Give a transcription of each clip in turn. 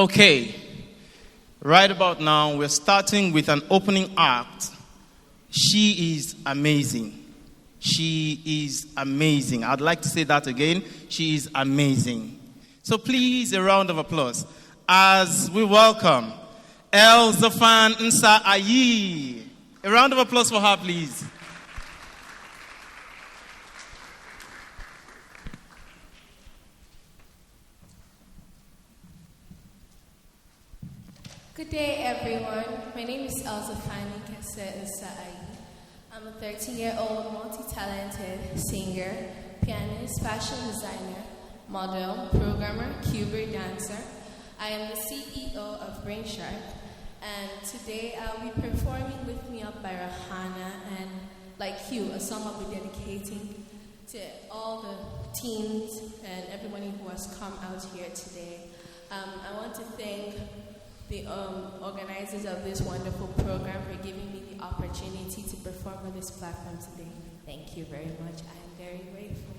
Okay, right about now, we're starting with an opening act. She is amazing. She is amazing. I'd like to say that again. She is amazing. So please, a round of applause as we welcome El Zafan Nsa Ayi. A round of applause for her, please. Good day, everyone. My name is Elsa Fani Kese Nsa'ayi. I'm a 13-year-old multi-talented singer, pianist, fashion designer, model, programmer, cuber dancer. I am the CEO of Brain Shark, and today I'll be performing Lift Me Up by Rahana, and like you, a song I'll be dedicating to all the teens and everyone who has come out here today. I want to thank the organizers of this wonderful program for giving me the opportunity to perform on this platform today. Thank you very much. I am very grateful.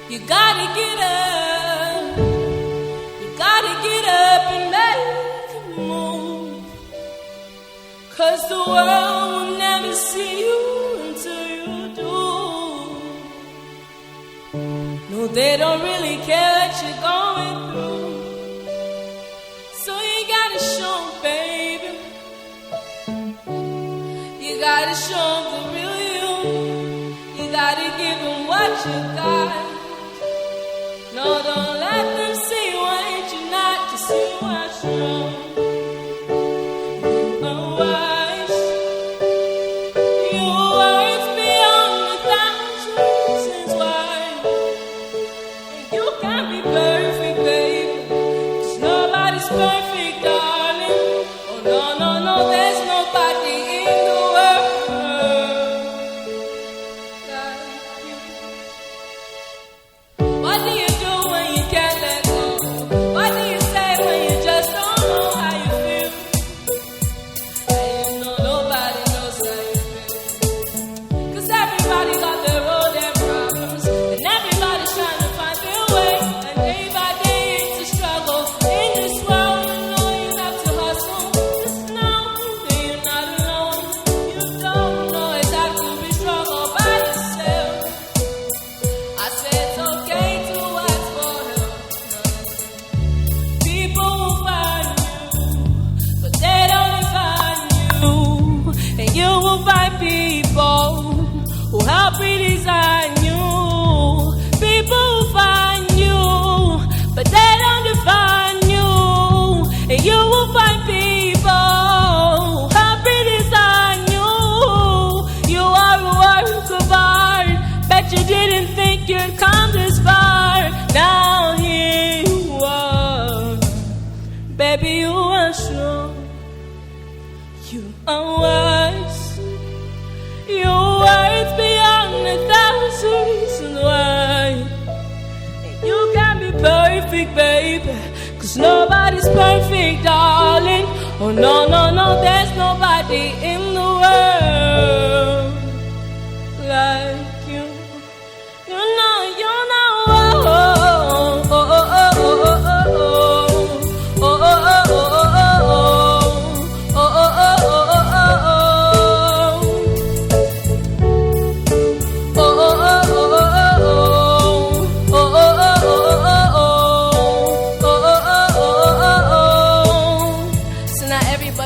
You gotta get up. You gotta get up and make a move. 'Cause the world will never see you until you do. No, they don't really care what you're going through. So you gotta show 'em, baby. You gotta show 'em the real you. You gotta give 'em what you got. No, don't let them see what you're not, to see what's wrong. You're wise. you, and you will find people who help redesign you. People who find you, but they don't define you. And you will find people who help redesign you. You are a work of art. Bet you didn't think you'd come this far. Now here you are. Baby, you are strong. You are wise. You're worth beyond 1,000 reasons why. And you can be perfect, baby, 'cause nobody's perfect, darling. Oh no, no, no, there's nobody in the world like you. You know, oh, oh, oh, oh, oh, oh, oh, oh, oh, oh,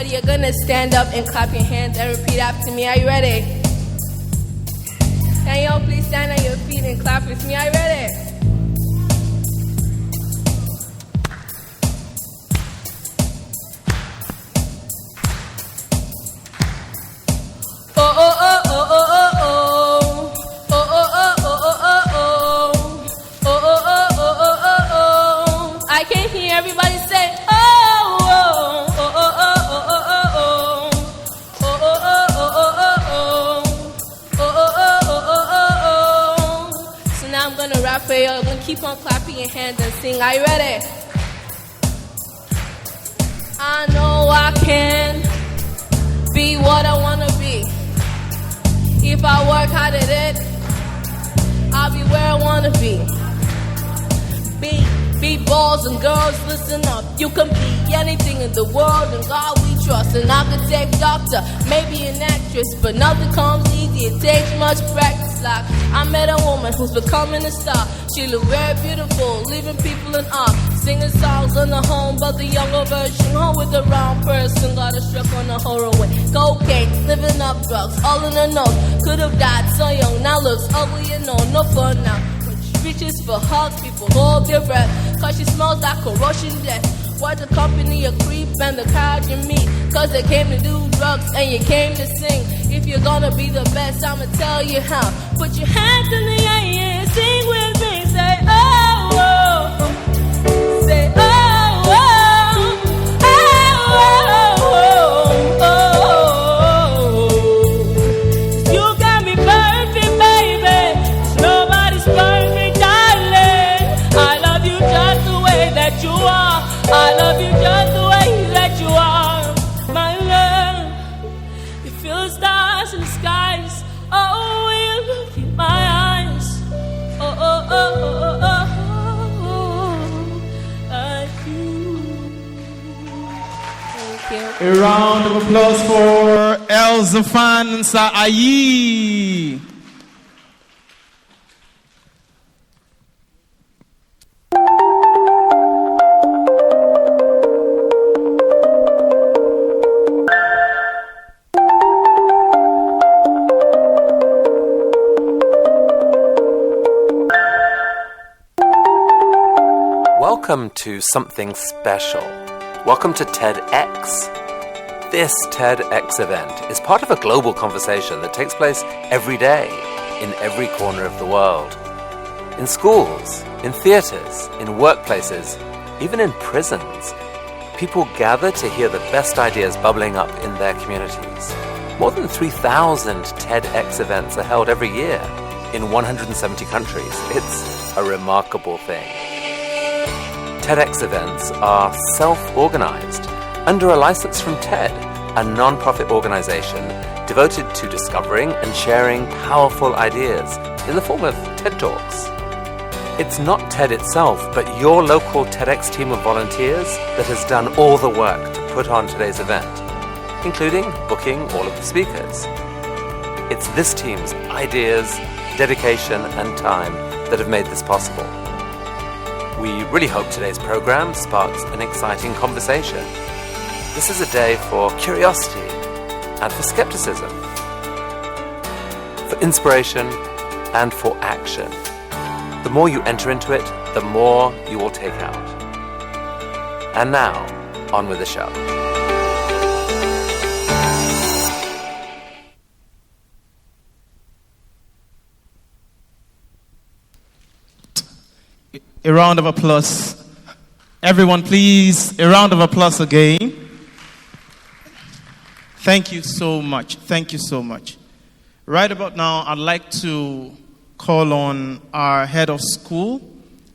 you're gonna stand up and clap your hands and repeat after me. Are you ready? Can y'all please stand on your feet and clap with me? Are you ready? Oh, oh, oh, oh, oh, oh, oh. Oh, oh, oh, oh, oh, oh, oh. Oh, oh, oh, oh, oh, oh, oh. I can hear everybody say, oh, oh, oh, oh, oh. I'm gonna rap for you. I'm gonna keep on clapping your hands and sing. Are you ready? I know I can be what I wanna be. If I work hard at it, I'll be where I wanna be. Be boys and girls, listen up. You can be anything in the world, and God we trust. An architect, doctor, maybe an actress, but nothing comes easy. It takes much practice. Like I met a woman who's becoming a star. She looked very beautiful, leaving people in awe. Singing songs on the home, but the younger version, home with the wrong person. Got a struck on the heroin, cocaine, living up drugs, all in her nose. Could have died so young, now looks ugly and no fun now. Reaches for hugs, people hold their breath, 'cause she smells like corrosion death. What the company of creep and the crowd you meet, 'cause they came to do drugs and you came to sing. If you're gonna be the best, I'ma tell you how. Put your hands in the air and sing with me. Say oh, oh. Say oh, oh. Oh, oh, oh, oh. You got me perfect, baby. Nobody's perfect, darling. I love you just the way that you are. I love you just the way that you are, my love. You feel the stars in the skies. Oh, when you look in my eyes. Oh, oh, oh, oh, oh, oh, like you. Thank you. A round of applause for Elzafan Sa'ayi. Welcome to something special. Welcome to TEDx. This TEDx event is part of a global conversation that takes place every day in every corner of the world. In schools, in theaters, in workplaces, even in prisons, people gather to hear the best ideas bubbling up in their communities. More than 3,000 TEDx events are held every year in 170 countries. It's a remarkable thing. TEDx events are self-organized under a license from TED, a non-profit organization devoted to discovering and sharing powerful ideas in the form of TED Talks. It's not TED itself, but your local TEDx team of volunteers that has done all the work to put on today's event, including booking all of the speakers. It's this team's ideas, dedication, and time that have made this possible. We really hope today's program sparks an exciting conversation. This is a day for curiosity, and for skepticism, for inspiration and for action. The more you enter into it, the more you will take out. And now, on with the show. A round of applause. Everyone, please, a round of applause again. Thank you so much. Thank you so much. Right about now, I'd like to call on our head of school,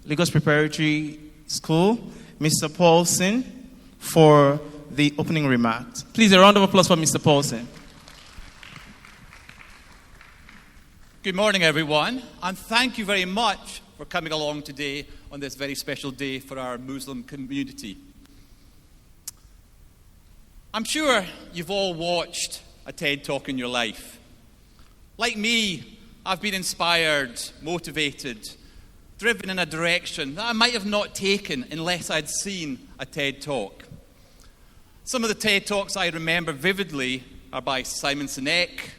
Lagos Preparatory School, Mr. Paulson, for the opening remarks. Please, a round of applause for Mr. Paulson. Good morning, everyone, and thank you very much for coming along today on this very special day for our Muslim community. I'm sure you've all watched a TED Talk in your life. Like me, I've been inspired, motivated, driven in a direction that I might have not taken unless I'd seen a TED Talk. Some of the TED Talks I remember vividly are by Simon Sinek,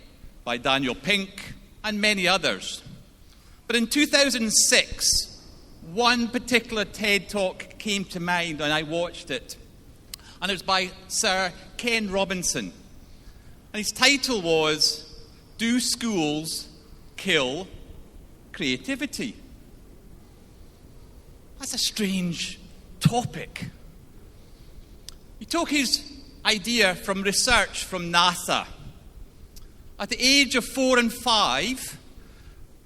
by Daniel Pink, and many others. But in 2006, one particular TED Talk came to mind and I watched it. And it was by Sir Ken Robinson. And his title was, "Do Schools Kill Creativity?" That's a strange topic. He took his idea from research from NASA. At the age of 4 and 5,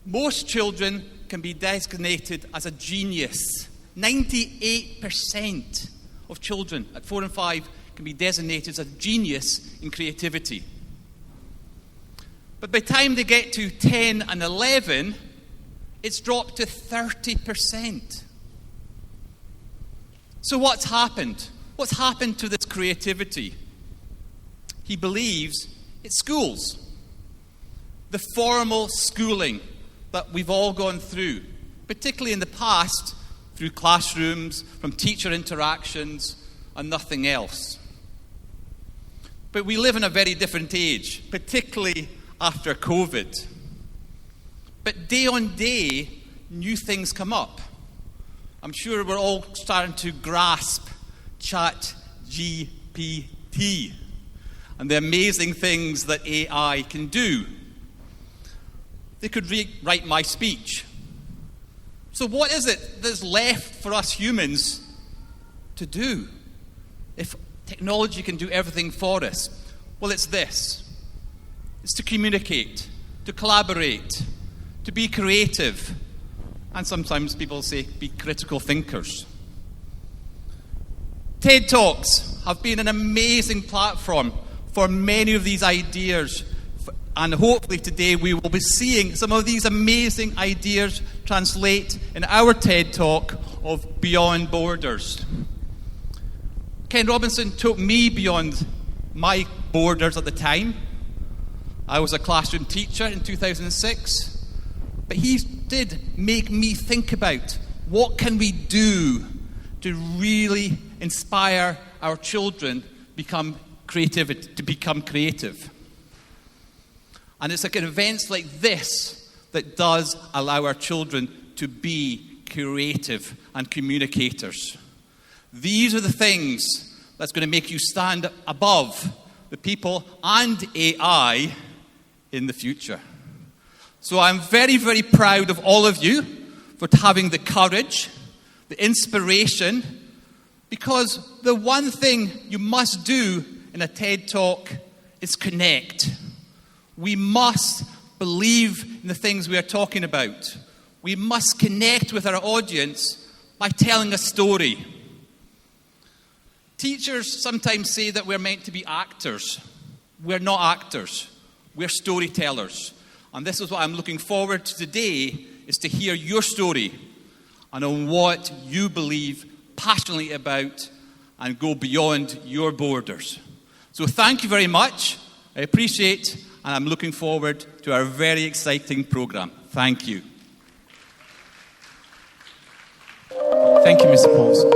most children can be designated as a genius. 98% of children at 4 and 5 can be designated as a genius in creativity. But by the time they get to 10 and 11, it's dropped to 30%. So what's happened? What's happened to this creativity? He believes it's schools. The formal schooling that we've all gone through, particularly in the past, through classrooms, from teacher interactions, and nothing else. But we live in a very different age, particularly after COVID. But day on day, new things come up. I'm sure we're all starting to grasp ChatGPT and the amazing things that AI can do. They could rewrite my speech. So what is it that's left for us humans to do if technology can do everything for us? Well, it's this. It's to communicate, to collaborate, to be creative, and sometimes people say be critical thinkers. TED Talks have been an amazing platform for many of these ideas. And hopefully today we will be seeing some of these amazing ideas translate in our TED Talk of Beyond Borders. Ken Robinson took me beyond my borders at the time. I was a classroom teacher in 2006. But he did make me think about what can we do to really inspire our children to become creative. And it's like events like this that does allow our children to be creative and communicators. These are the things that's going to make you stand above the people and AI in the future. So I'm very, very proud of all of you for having the courage, the inspiration, because the one thing you must do in a TED Talk is connect. We must believe in the things we are talking about. We must connect with our audience by telling a story. Teachers sometimes say that we're meant to be actors. We're not actors. We're storytellers. And this is what I'm looking forward to today, is to hear your story and on what you believe passionately about and go beyond your borders. So thank you very much. I appreciate and I'm looking forward to our very exciting program. Thank you. Thank you, Mr. Paulson.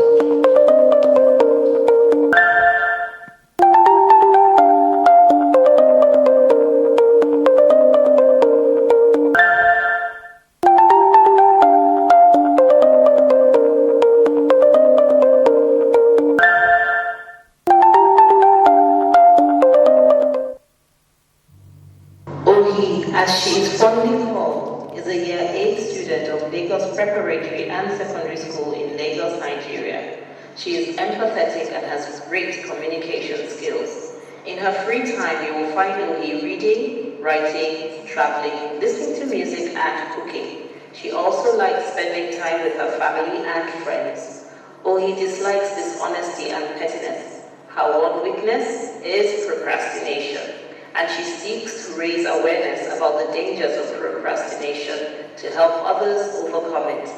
as she is fondly called, is a Year 8 student of Lagos Preparatory and Secondary School in Lagos, Nigeria. She is empathetic and has great communication skills. In her free time, you will find Ohi reading, writing, traveling, listening to music, and cooking. She also likes spending time with her family and friends. Ohi dislikes dishonesty and pettiness. Her one weakness is procrastination, and she seeks to raise awareness about the dangers of procrastination to help others overcome it.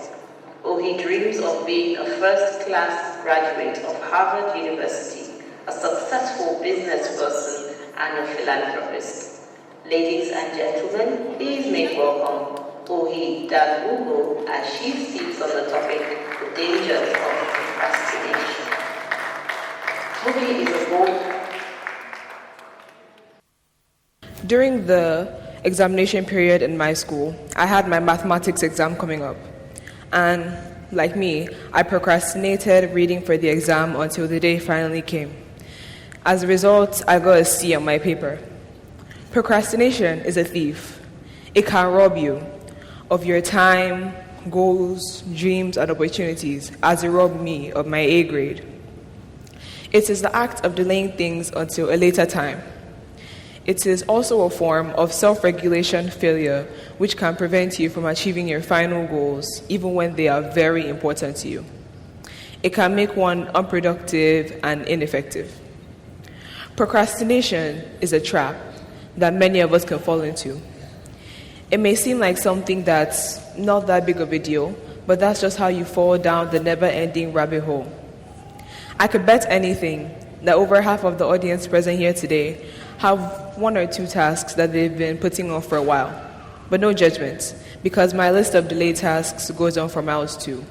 Ohi dreams of being a first-class graduate of Harvard University, a successful business person, and a philanthropist. Ladies and gentlemen, please make welcome Ohi Dagugo as she speaks on the topic, the dangers of procrastination. Ohi is a bold. During the examination period in my school, I had my mathematics exam coming up. And like me, I procrastinated reading for the exam until the day finally came. As a result, I got a C on my paper. Procrastination is a thief. It can rob you of your time, goals, dreams, and opportunities, as it robbed me of my A grade. It is the act of delaying things until a later time. It is also a form of self-regulation failure, which can prevent you from achieving your final goals, even when they are very important to you. It can make one unproductive and ineffective. Procrastination is a trap that many of us can fall into. It may seem like something that's not that big of a deal, but that's just how you fall down the never-ending rabbit hole. I could bet anything that over half of the audience present here today have one or two tasks that they've been putting off for a while. But no judgment, because my list of delayed tasks goes on for miles too.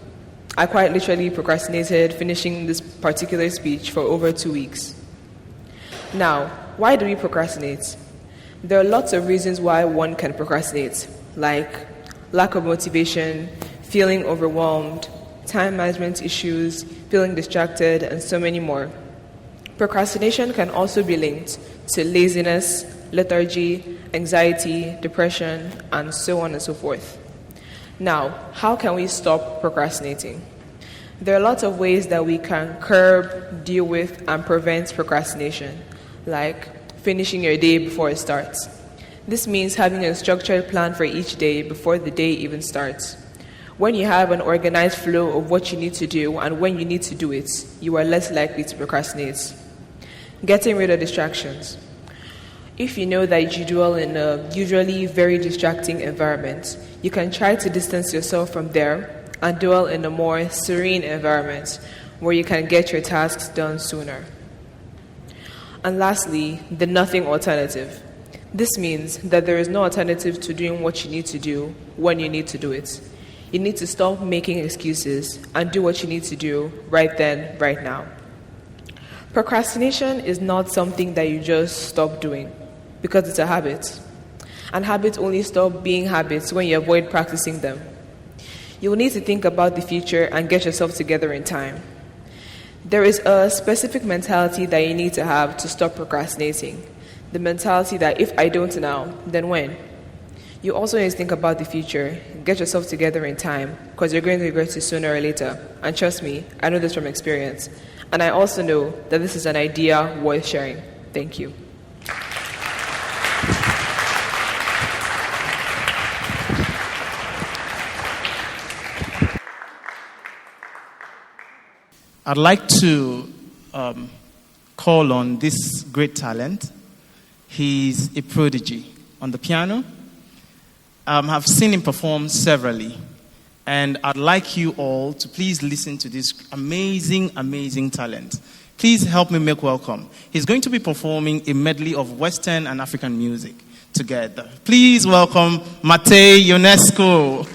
I quite literally procrastinated finishing this particular speech for over 2 weeks. Now, why do we procrastinate? There are lots of reasons why one can procrastinate, like lack of motivation, feeling overwhelmed, time management issues, feeling distracted, and so many more. Procrastination can also be linked to laziness, lethargy, anxiety, depression, and so on and so forth. Now, how can we stop procrastinating? There are lots of ways that we can curb, deal with, and prevent procrastination, like finishing your day before it starts. This means having a structured plan for each day before the day even starts. When you have an organized flow of what you need to do and when you need to do it, you are less likely to procrastinate. Getting rid of distractions. If you know that you dwell in a usually very distracting environment, you can try to distance yourself from there and dwell in a more serene environment where you can get your tasks done sooner. And lastly, the nothing alternative. This means that there is no alternative to doing what you need to do when you need to do it. You need to stop making excuses and do what you need to do right then, right now. Procrastination is not something that you just stop doing because it's a habit. And habits only stop being habits when you avoid practicing them. You will need to think about the future and get yourself together in time. There is a specific mentality that you need to have to stop procrastinating. The mentality that if I don't now, then when? You also need to think about the future, get yourself together in time, because you're going to regret it sooner or later. And trust me, I know this from experience. And I also know that this is an idea worth sharing. Thank you. I'd like to call on this great talent. He's a prodigy on the piano. I've seen him perform severally. And I'd like you all to please listen to this amazing, amazing talent. Please help me make welcome. He's going to be performing a medley of Western and African music together. Please welcome Matei Ionescu.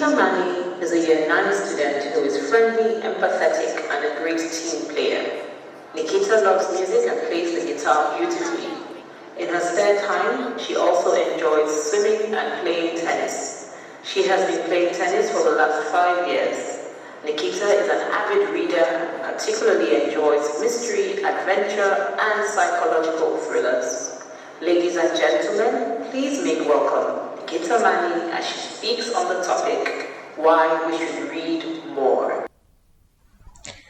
Nikita Mani is a Year 9 student who is friendly, empathetic, and a great team player. Nikita loves music and plays the guitar beautifully. In her spare time, she also enjoys swimming and playing tennis. She has been playing tennis for the last 5 years. Nikita is an avid reader and particularly enjoys mystery, adventure, and psychological thrillers. Ladies and gentlemen, please make welcome Nikita Mani as she speaks on the topic, why we should read more.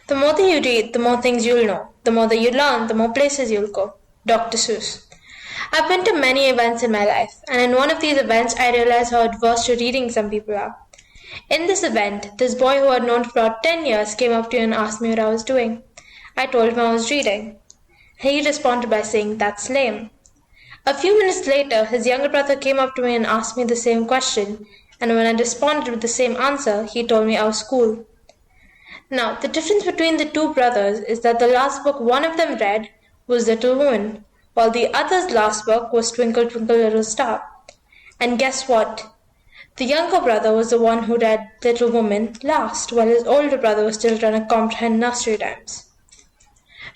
The more that you read, the more things you'll know. The more that you learn, the more places you'll go. Dr. Seuss. I've been to many events in my life, and in one of these events I realized how adverse to reading some people are. In this event, this boy who I'd known for about 10 years came up to me and asked me what I was doing. I told him I was reading. He responded by saying, "That's lame." A few minutes later, his younger brother came up to me and asked me the same question, and when I responded with the same answer, he told me I was cool. Now, the difference between the two brothers is that the last book one of them read was Little Woman, while the other's last book was Twinkle Twinkle Little Star. And guess what? The younger brother was the one who read Little Woman last, while his older brother was still trying to comprehend nursery rhymes.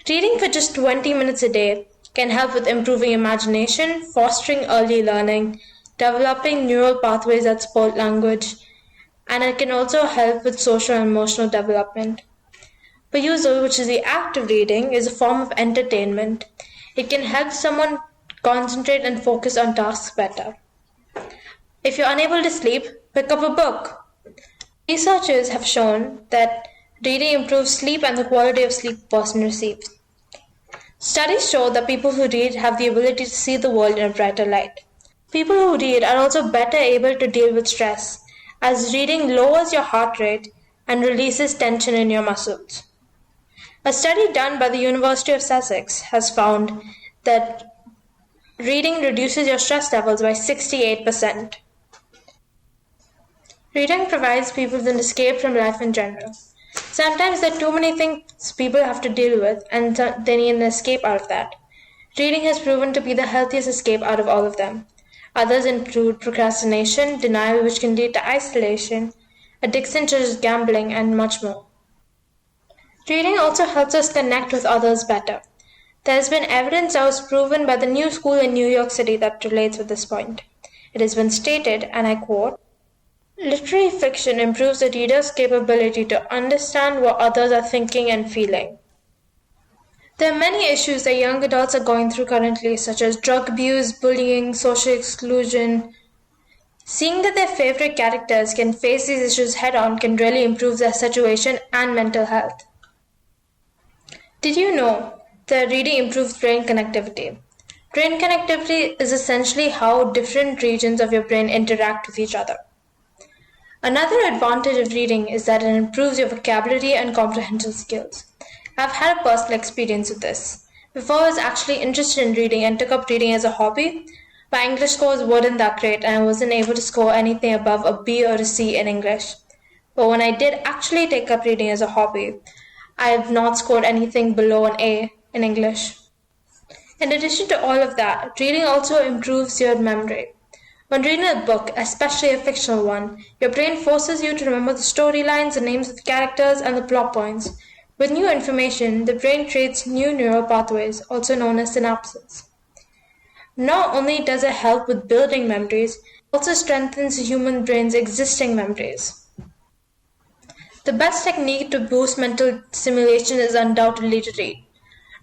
Reading for just 20 minutes a day can help with improving imagination, fostering early learning, developing neural pathways that support language, and it can also help with social and emotional development. Perusal, which is the act of reading, is a form of entertainment. It can help someone concentrate and focus on tasks better. If you're unable to sleep, pick up a book. Researchers have shown that reading improves sleep and the quality of sleep a person receives. Studies show that people who read have the ability to see the world in a brighter light. People who read are also better able to deal with stress, as reading lowers your heart rate and releases tension in your muscles. A study done by the University of Sussex has found that reading reduces your stress levels by 68%. Reading provides people with an escape from life in general. Sometimes there are too many things people have to deal with, and they need an escape out of that. Reading has proven to be the healthiest escape out of all of them. Others include procrastination, denial, which can lead to isolation, addiction such as gambling, and much more. Reading also helps us connect with others better. There has been evidence that was proven by the New School in New York City that relates with this point. It has been stated, and I quote, "Literary fiction improves the reader's capability to understand what others are thinking and feeling." There are many issues that young adults are going through currently, such as drug abuse, bullying, social exclusion. Seeing that their favorite characters can face these issues head-on can really improve their situation and mental health. Did you know that reading improves brain connectivity? Brain connectivity is essentially how different regions of your brain interact with each other. Another advantage of reading is that it improves your vocabulary and comprehension skills. I've had a personal experience with this. Before I was actually interested in reading and took up reading as a hobby, my English scores weren't that great and I wasn't able to score anything above a B or a C in English. But when I did actually take up reading as a hobby, I have not scored anything below an A in English. In addition to all of that, reading also improves your memory. When reading a book, especially a fictional one, your brain forces you to remember the storylines, the names of the characters, and the plot points. With new information, the brain creates new neural pathways, also known as synapses. Not only does it help with building memories, it also strengthens the human brain's existing memories. The best technique to boost mental stimulation is undoubtedly to read.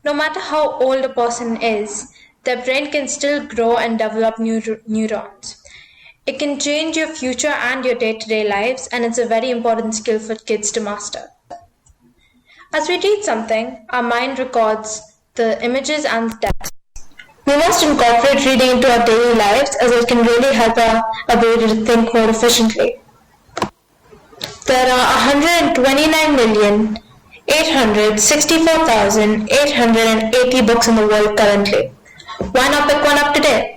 No matter how old a person is, their brain can still grow and develop new neurons. It can change your future and your day-to-day lives, and it's a very important skill for kids to master. As we read something, our mind records the images and the text. We must incorporate reading into our daily lives as it can really help our ability to think more efficiently. There are 129,864,880 books in the world currently. Why not pick one up today?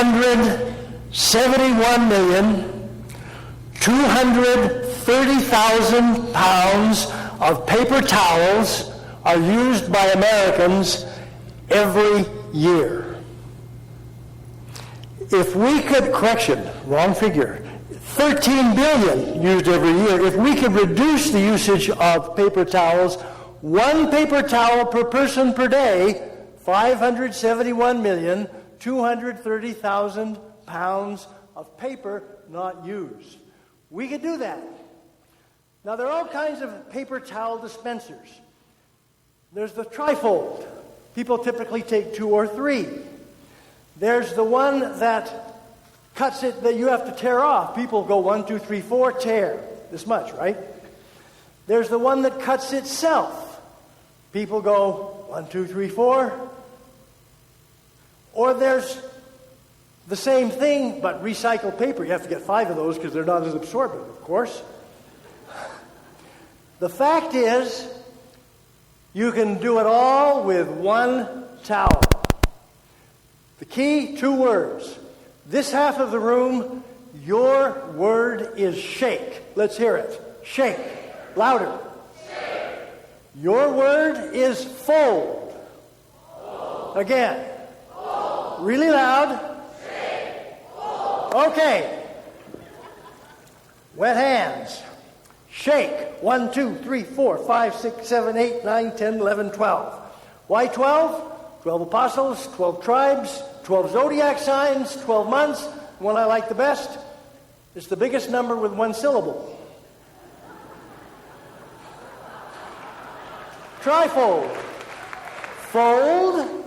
271,230,000 pounds of paper towels are used by Americans every year. If we could, correction, wrong figure, 13 billion used every year. If we could reduce the usage of paper towels, one paper towel per person per day, 571,230,000 pounds of paper not used. We could do that. Now, there are all kinds of paper towel dispensers. There's the trifold. People typically take 2 or 3. There's the one that cuts it that you have to tear off. People go 1, 2, 3, 4, tear. This much, right? There's the one that cuts itself. People go 1, 2, 3, 4. Or there's the same thing, but recycled paper. You have to get 5 of those because they're not as absorbent, of course. The fact is, you can do it all with one towel. The key, 2 words. This half of the room, your word is shake. Let's hear it. Shake. Louder. Shake. Your word is fold. Fold. Again. Fold. Really loud. Shake. Fold. Okay. Wet hands. Shake. 1, 2, 3, 4, 5, 6, 7, 8, 9, 10, 11, 12. Why 12? 12 apostles, 12 tribes, 12 zodiac signs, 12 months. One I like the best. It's the biggest number with 1 syllable. Trifold. Fold.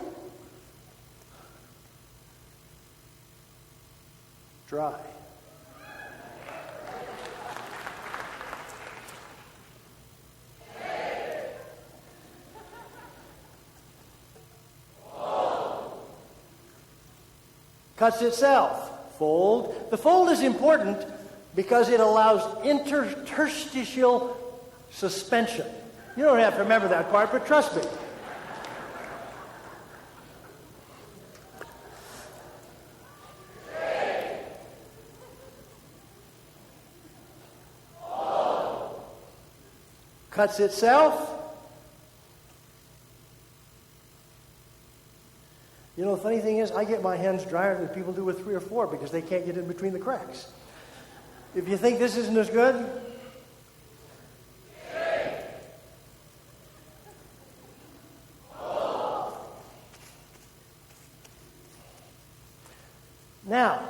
Dry. Cuts itself. Fold. The fold is important because it allows interstitial suspension. You don't have to remember that part, but trust me. Cuts itself. You know, the funny thing is, I get my hands drier than people do with 3 or 4 because they can't get in between the cracks. If you think this isn't as good, now,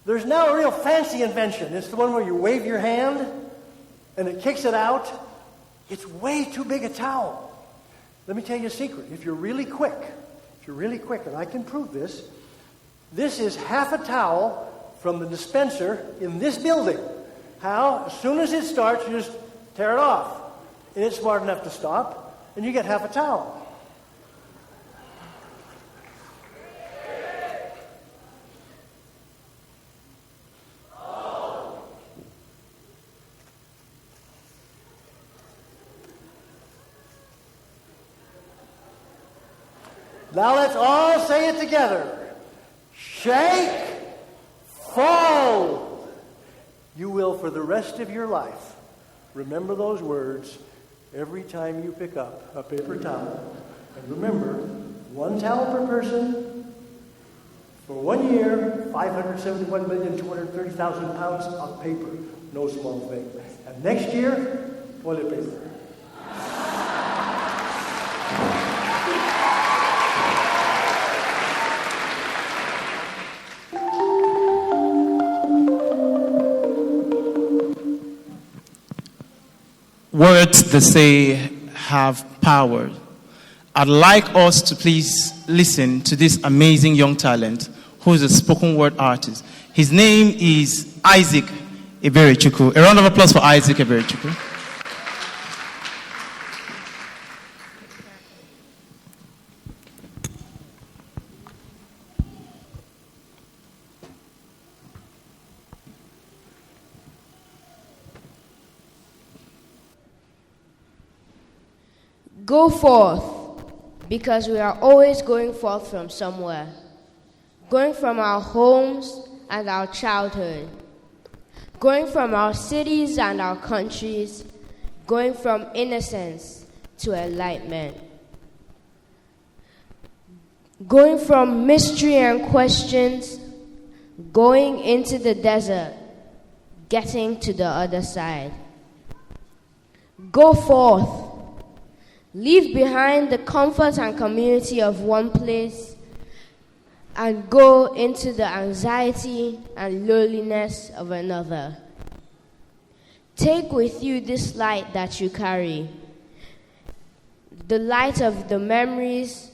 there's now a real fancy invention. It's the one where you wave your hand and it kicks it out. It's way too big a towel. Let me tell you a secret. If you're really quick, and I can prove this, this is half a towel from the dispenser in this building. How? As soon as it starts, you just tear it off. And it's smart enough to stop, and you get half a towel. Now let's all say it together. Shake, fold. You will, for the rest of your life, remember those words every time you pick up a paper towel. And remember, 1 towel per person for 1 year, 571,230,000 pounds of paper. No small thing. And next year, toilet paper. Words, they say, have power. I'd like us to please listen to this amazing young talent who is a spoken word artist. His name is Isaac Eberechukwu. A round of applause for Isaac Eberechukwu. Go forth, because we are always going forth from somewhere. going from our homes and our childhood, going from our cities and our countries, going from innocence to enlightenment, going from mystery and questions, going into the desert, getting to the other side. Go forth, leave behind the comfort and community of one place, and go into the anxiety and loneliness of another. Take with you this light that you carry, the light of the memories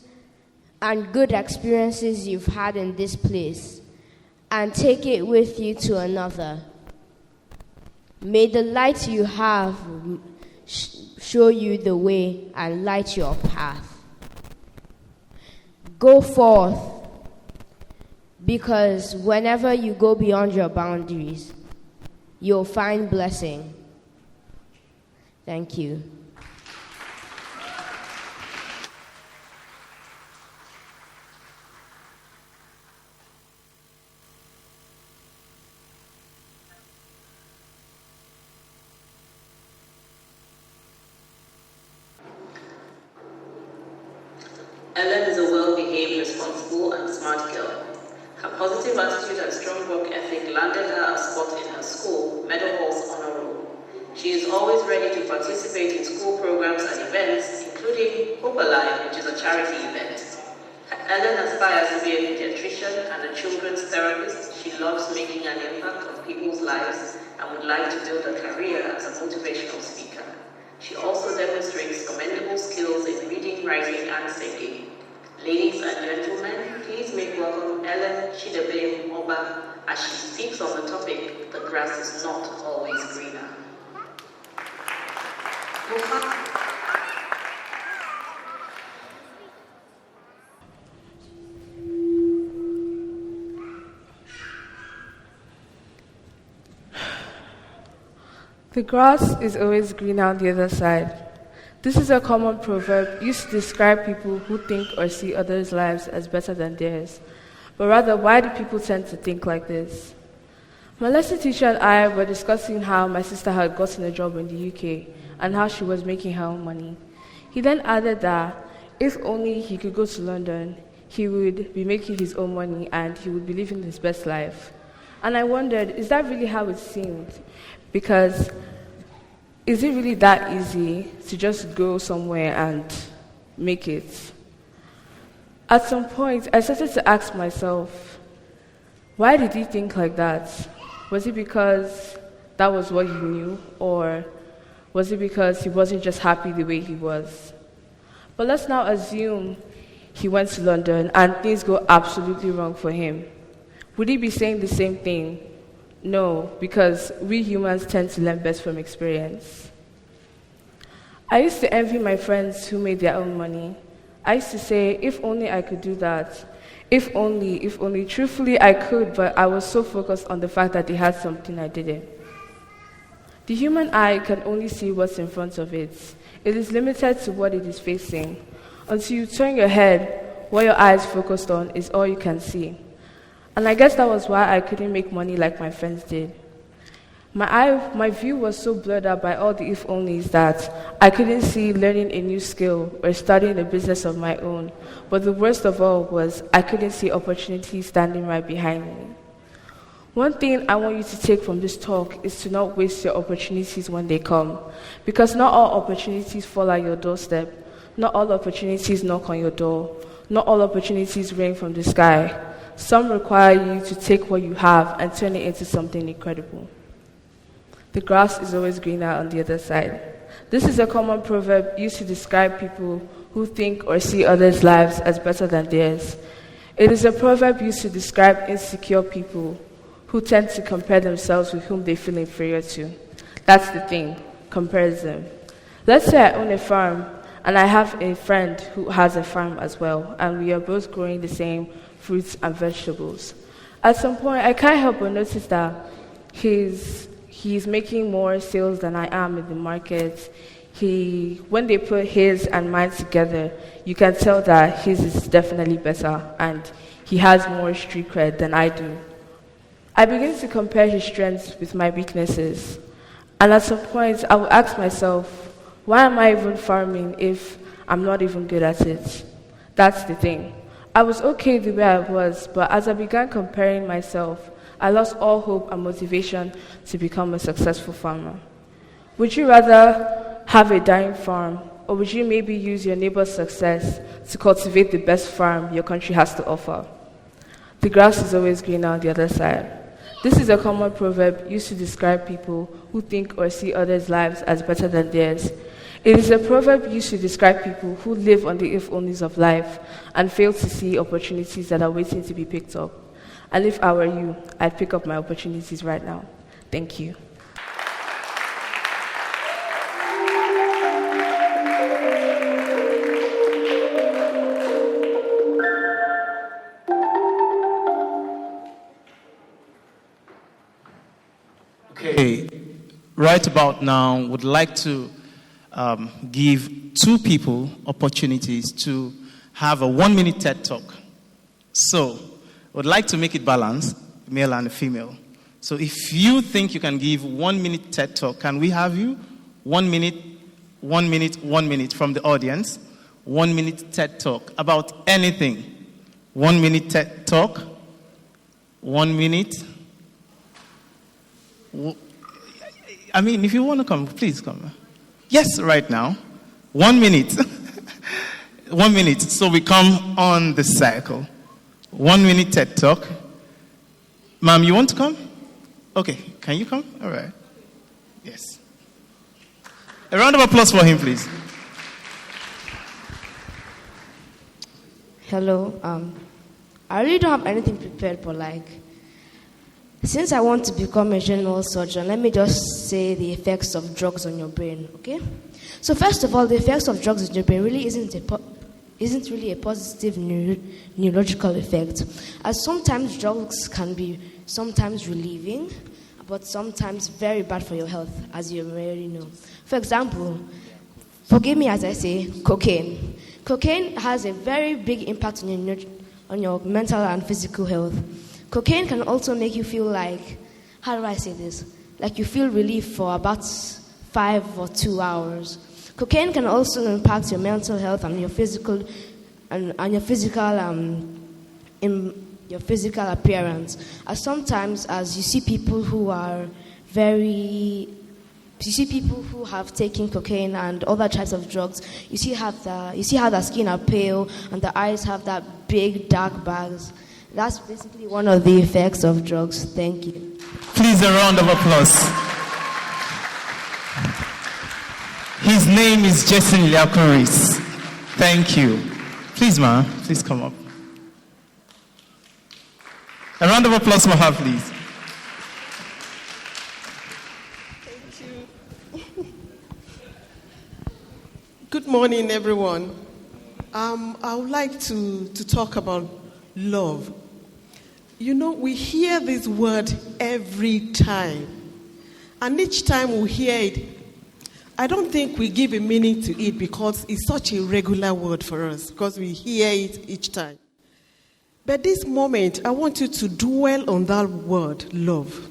and good experiences you've had in this place, and take it with you to another. May the light you have show you the way and light your path. Go forth, because whenever you go beyond your boundaries, you'll find blessing. Thank you. Ellen is a well-behaved, responsible, and smart girl. Her positive attitude and strong work ethic landed her a spot in her school, Meadow Hall's honor roll. She is always ready to participate in school programs and events, including Hope Alive, which is a charity event. Ellen aspires to be a pediatrician and a children's therapist. She loves making an impact on people's lives and would like to build a career as a motivational speaker. She also demonstrates commendable skills in reading, writing, and singing. Ladies and gentlemen, please make welcome Ellen Chidabe Oba as she speaks on the topic, The Grass is Not Always Greener. The grass is always greener on the other side. This is a common proverb used to describe people who think or see others' lives as better than theirs. But rather, why do people tend to think like this? My lesson teacher and I were discussing how my sister had gotten a job in the UK and how she was making her own money. He then added that if only he could go to London, he would be making his own money and he would be living his best life. And I wondered, is that really how it seemed? Because is it really that easy to just go somewhere and make it? At some point, I started to ask myself, why did he think like that? Was it because that was what he knew? Or was it because he wasn't just happy the way he was? But let's now assume he went to London and things go absolutely wrong for him. Would he be saying the same thing? No, because we humans tend to learn best from experience. I used to envy my friends who made their own money. I used to say, if only I could do that. If only, truthfully I could, but I was so focused on the fact that they had something I didn't. The human eye can only see what's in front of it. It is limited to what it is facing. Until you turn your head, what your eyes focused on is all you can see. And I guess that was why I couldn't make money like my friends did. My view was so blurred out by all the if-onlys that I couldn't see learning a new skill or starting a business of my own. But the worst of all was I couldn't see opportunities standing right behind me. One thing I want you to take from this talk is to not waste your opportunities when they come. Because not all opportunities fall at your doorstep. Not all opportunities knock on your door. Not all opportunities rain from the sky. Some require you to take what you have and turn it into something incredible. The grass is always greener on the other side. This is a common proverb used to describe people who think or see others' lives as better than theirs. It is a proverb used to describe insecure people who tend to compare themselves with whom they feel inferior to. That's the thing, comparison. Let's say I own a farm and I have a friend who has a farm as well, and we are both growing the same fruits and vegetables. At some point, I can't help but notice that he's making more sales than I am in the market. when they put his and mine together, you can tell that his is definitely better and he has more street cred than I do. I begin to compare his strengths with my weaknesses. And at some point, I will ask myself, why am I even farming if I'm not even good at it? That's the thing. I was okay the way I was, but as I began comparing myself, I lost all hope and motivation to become a successful farmer. Would you rather have a dying farm, or would you maybe use your neighbor's success to cultivate the best farm your country has to offer? The grass is always greener on the other side. This is a common proverb used to describe people who think or see others' lives as better than theirs. It is a proverb used to describe people who live on the if-onlys of life and fail to see opportunities that are waiting to be picked up. And if I were you, I'd pick up my opportunities right now. Thank you. Okay, right about now, would like to give two people opportunities to have a 1-minute TED Talk. So, would like to make it balanced, male and female. So if you think you can give 1-minute TED Talk, can we have you? 1 minute, 1 minute, 1 minute from the audience. 1-minute TED Talk about anything. 1-minute TED Talk. 1 minute. I mean, if you want to come, please come. Yes, right now. 1 minute. 1 minute. So we come on the cycle. 1 minute TED Talk. Ma'am, you want to come? Okay. Can you come? All right. Yes. A round of applause for him, please. Hello. I really don't have anything prepared, but since I want to become a general surgeon, let me just say the effects of drugs on your brain, okay? So first of all, the effects of drugs on your brain really isn't really a positive neurological effect, as sometimes drugs can be sometimes relieving, but sometimes very bad for your health, as you already know. For example, forgive me as I say, cocaine. Cocaine has a very big impact on your mental and physical health. Cocaine can also make you feel how do I say this? Like you feel relief for about 5 or 2 hours. Cocaine can also impact your mental health and your physical your physical appearance. As sometimes as you see people who have taken cocaine and other types of drugs, you see how their skin are pale and the eyes have that big dark bags. That's basically one of the effects of drugs. Thank you. Please, a round of applause. His name is Jason Liakoris. Thank you. Please, ma'am, please come up. A round of applause for her, please. Thank you. Good morning, everyone. I would like to talk about love. You know, we hear this word every time. And each time we hear it, I don't think we give a meaning to it because it's such a regular word for us, because we hear it each time. But this moment, I want you to dwell on that word, love.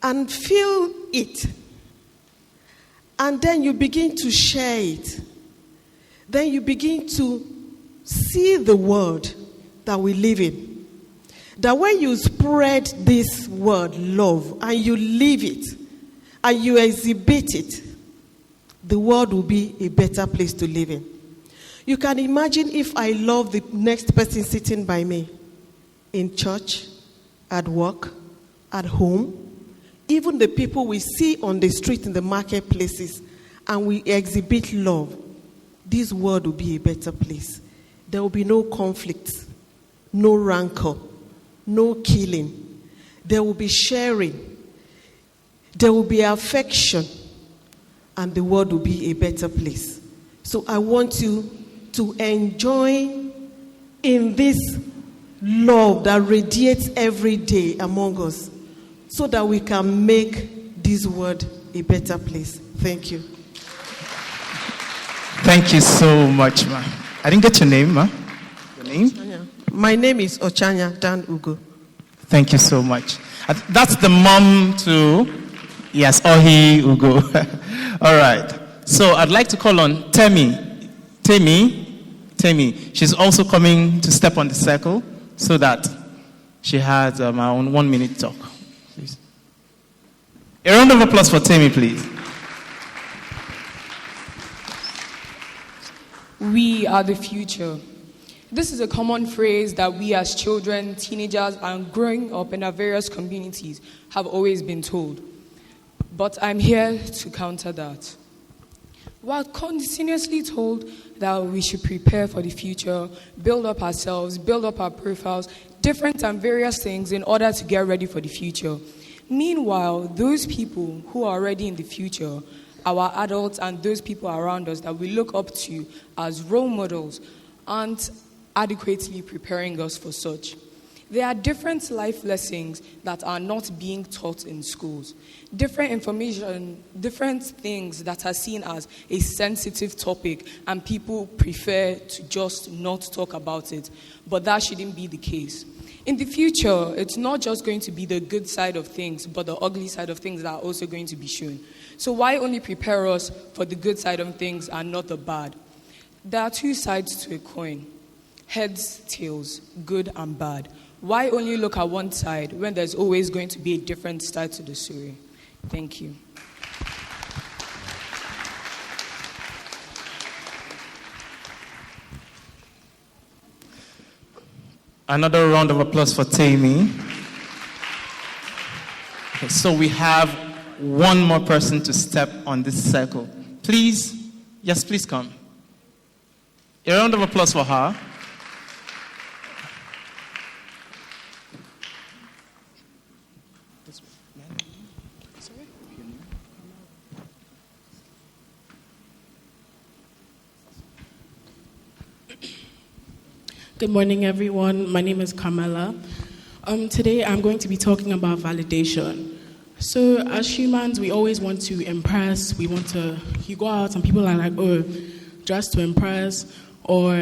And feel it. And then you begin to share it. Then you begin to see the world that we live in. That when you spread this word, love, and you live it, and you exhibit it, the world will be a better place to live in. You can imagine if I love the next person sitting by me, in church, at work, at home, even the people we see on the street in the marketplaces, and we exhibit love, this world will be a better place. There will be no conflict, no rancor, no killing. There will be sharing. There will be affection. And the world will be a better place. So I want you to enjoy in this love that radiates every day among us, so that we can make this world a better place. Thank you. Thank you so much, ma. I didn't get your name, ma. Your name? My name is Ochanya Dan Ugo. Thank you so much. That's the mom to, yes, Ohi Ugo. All right. So I'd like to call on Temi. She's also coming to step on the circle so that she has her own 1 minute talk. Please. A round of applause for Temi, please. We are the future. This is a common phrase that we as children, teenagers, and growing up in our various communities have always been told. But I'm here to counter that. While continuously told that we should prepare for the future, build up ourselves, build up our profiles, different and various things in order to get ready for the future. Meanwhile, those people who are already in the future, our adults and those people around us that we look up to as role models, aren't adequately preparing us for such. There are different life lessons that are not being taught in schools. Different information, different things that are seen as a sensitive topic, and people prefer to just not talk about it. But that shouldn't be the case. In the future, it's not just going to be the good side of things, but the ugly side of things that are also going to be shown. So why only prepare us for the good side of things and not the bad? There are two sides to a coin. Heads, tails, good and bad. Why only look at one side when there's always going to be a different side to the story? Thank you. Another round of applause for Tammy. Okay, so we have one more person to step on this circle. Please, yes, please come. A round of applause for her. Good morning, everyone. My name is Carmela. Today, I'm going to be talking about validation. So, as humans, we always want to impress. You go out and people are like, oh, just to impress, or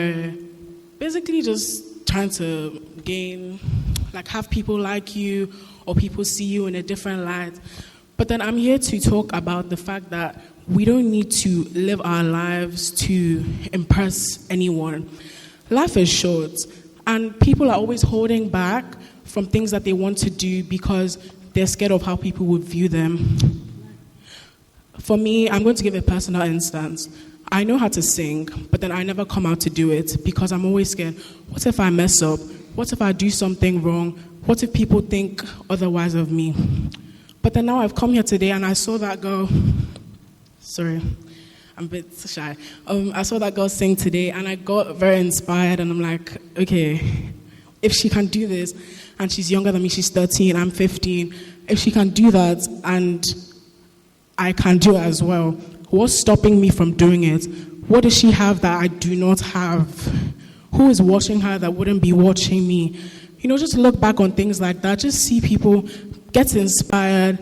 basically just trying to gain, like have people like you, or people see you in a different light. But then I'm here to talk about the fact that we don't need to live our lives to impress anyone. Life is short, and people are always holding back from things that they want to do because they're scared of how people would view them. For me, I'm going to give a personal instance. I know how to sing, but then I never come out to do it because I'm always scared. What if I mess up? What if I do something wrong? What if people think otherwise of me? But then now I've come here today and I saw that girl. Sorry. I'm a bit shy. I saw that girl sing today, and I got very inspired, and I'm like, okay, if she can do this, and she's younger than me, she's 13, I'm 15, if she can do that, and I can do it as well, what's stopping me from doing it? What does she have that I do not have? Who is watching her that wouldn't be watching me? You know, just look back on things like that, just see people, get inspired,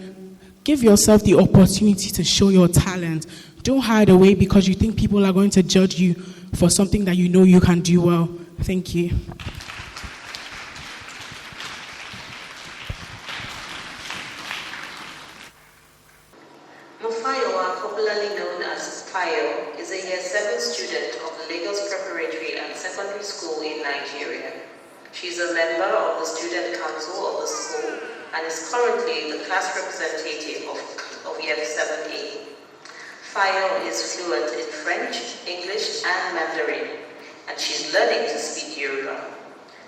give yourself the opportunity to show your talent. Don't hide away because you think people are going to judge you for something that you know you can do well. Thank you. Mufayowa, popularly known as Fayo, is a Year 7 student of the Lagos Preparatory and Secondary School in Nigeria. She is a member of the Student Council of the school and is currently the class representative of Year 7A. Fayo is fluent in French, English, and Mandarin, and she's learning to speak Yoruba.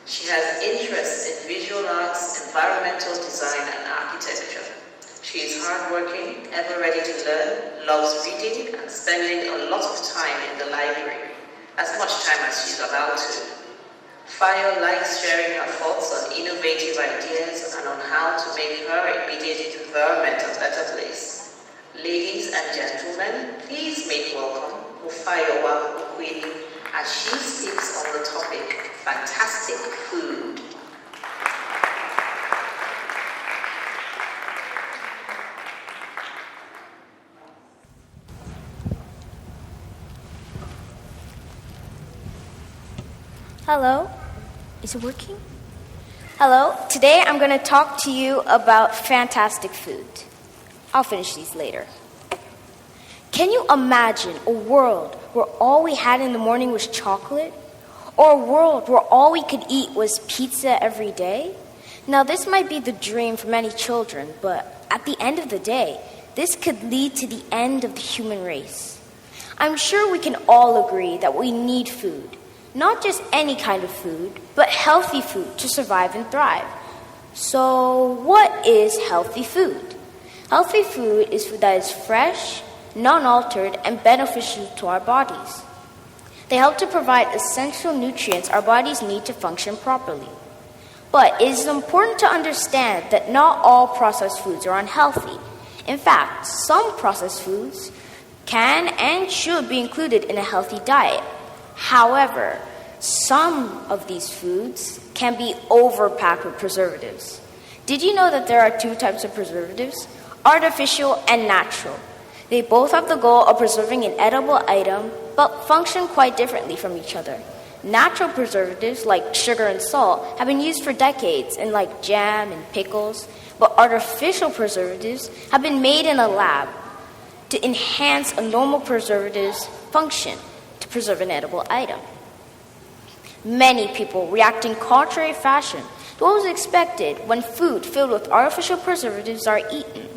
She has interests in visual arts, environmental design, and architecture. She is hardworking, ever ready to learn, loves reading, and spending a lot of time in the library, as much time as she's allowed to. Fayo likes sharing her thoughts on innovative ideas and on how to make her immediate environment a better place. Ladies and gentlemen, please make welcome Mufayowa Okwili as she speaks on the topic, fantastic food. Hello? Is it working? Hello? Today I'm going to talk to you about fantastic food. I'll finish these later. Can you imagine a world where all we had in the morning was chocolate? Or a world where all we could eat was pizza every day? Now, this might be the dream for many children, but at the end of the day, this could lead to the end of the human race. I'm sure we can all agree that we need food. Not just any kind of food, but healthy food to survive and thrive. So, what is healthy food? Healthy food is food that is fresh, non-altered, and beneficial to our bodies. They help to provide essential nutrients our bodies need to function properly. But it is important to understand that not all processed foods are unhealthy. In fact, some processed foods can and should be included in a healthy diet. However, some of these foods can be overpacked with preservatives. Did you know that there are two types of preservatives? Artificial and natural. They both have the goal of preserving an edible item, but function quite differently from each other. Natural preservatives, like sugar and salt, have been used for decades in like jam and pickles, but artificial preservatives have been made in a lab to enhance a normal preservative's function to preserve an edible item. Many people react in contrary fashion to what was expected when food filled with artificial preservatives are eaten.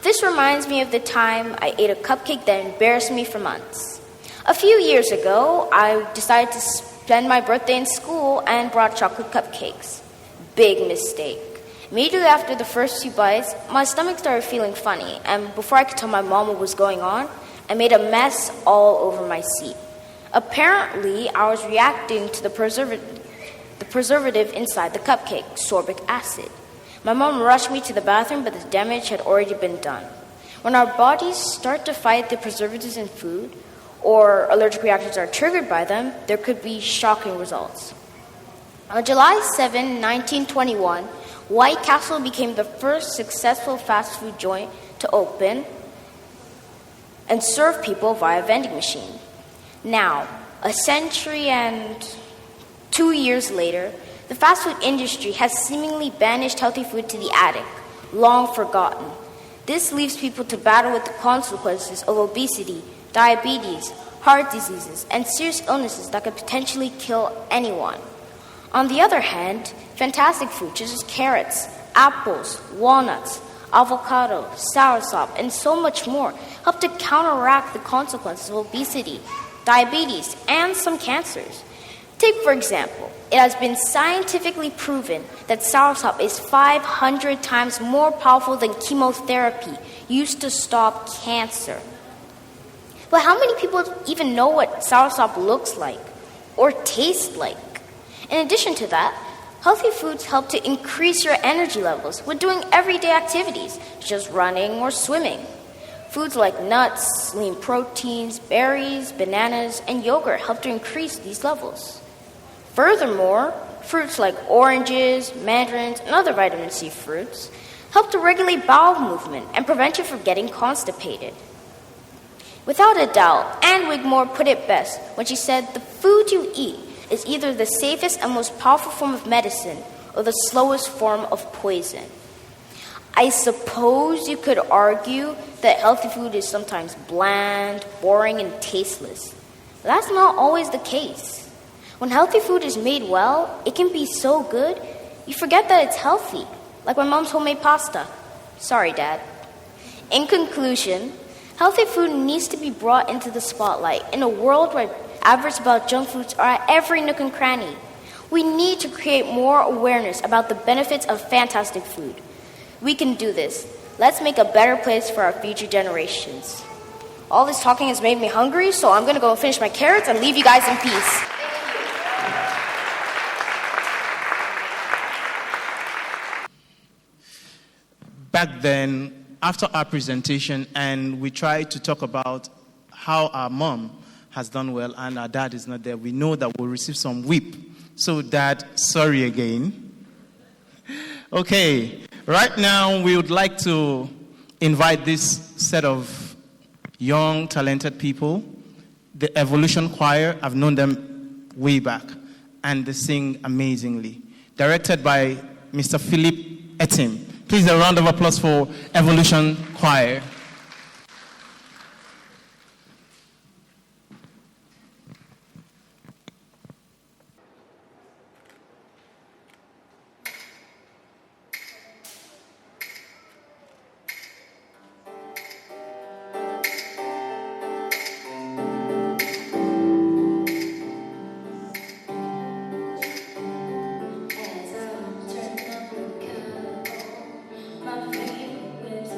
This reminds me of the time I ate a cupcake that embarrassed me for months. A few years ago, I decided to spend my birthday in school and brought chocolate cupcakes. Big mistake. Immediately after the first few bites, my stomach started feeling funny, and before I could tell my mom what was going on, I made a mess all over my seat. Apparently, I was reacting to the preservative inside the cupcake, sorbic acid. My mom rushed me to the bathroom, but the damage had already been done. When our bodies start to fight the preservatives in food, or allergic reactions are triggered by them, there could be shocking results. On July 7, 1921, White Castle became the first successful fast food joint to open and serve people via vending machine. Now, a century and 2 years later, the fast food industry has seemingly banished healthy food to the attic, long forgotten. This leaves people to battle with the consequences of obesity, diabetes, heart diseases, and serious illnesses that could potentially kill anyone. On the other hand, fantastic food such as carrots, apples, walnuts, avocado, soursop, and so much more help to counteract the consequences of obesity, diabetes, and some cancers. Take, for example, it has been scientifically proven that soursop is 500 times more powerful than chemotherapy used to stop cancer. But how many people even know what soursop looks like or tastes like? In addition to that, healthy foods help to increase your energy levels when doing everyday activities, such as running or swimming. Foods like nuts, lean proteins, berries, bananas, and yogurt help to increase these levels. Furthermore, fruits like oranges, mandarins, and other vitamin C fruits help to regulate bowel movement and prevent you from getting constipated. Without a doubt, Anne Wigmore put it best when she said, "The food you eat is either the safest and most powerful form of medicine or the slowest form of poison." I suppose you could argue that healthy food is sometimes bland, boring, and tasteless. But that's not always the case. When healthy food is made well, it can be so good, you forget that it's healthy, like my mom's homemade pasta. Sorry, Dad. In conclusion, healthy food needs to be brought into the spotlight in a world where adverts about junk foods are at every nook and cranny. We need to create more awareness about the benefits of fantastic food. We can do this. Let's make a better place for our future generations. All this talking has made me hungry, so I'm going to go and finish my carrots and leave you guys in peace. Back then, after our presentation, and we tried to talk about how our mom has done well and our dad is not there, we know that we'll receive some whip. So, Dad, sorry again. Okay, right now we would like to invite this set of young, talented people, the Evolution Choir. I've known them way back. and they sing amazingly. Directed by Mr. Philip Etim. Please, a round of applause for Evolution Choir. My favorite is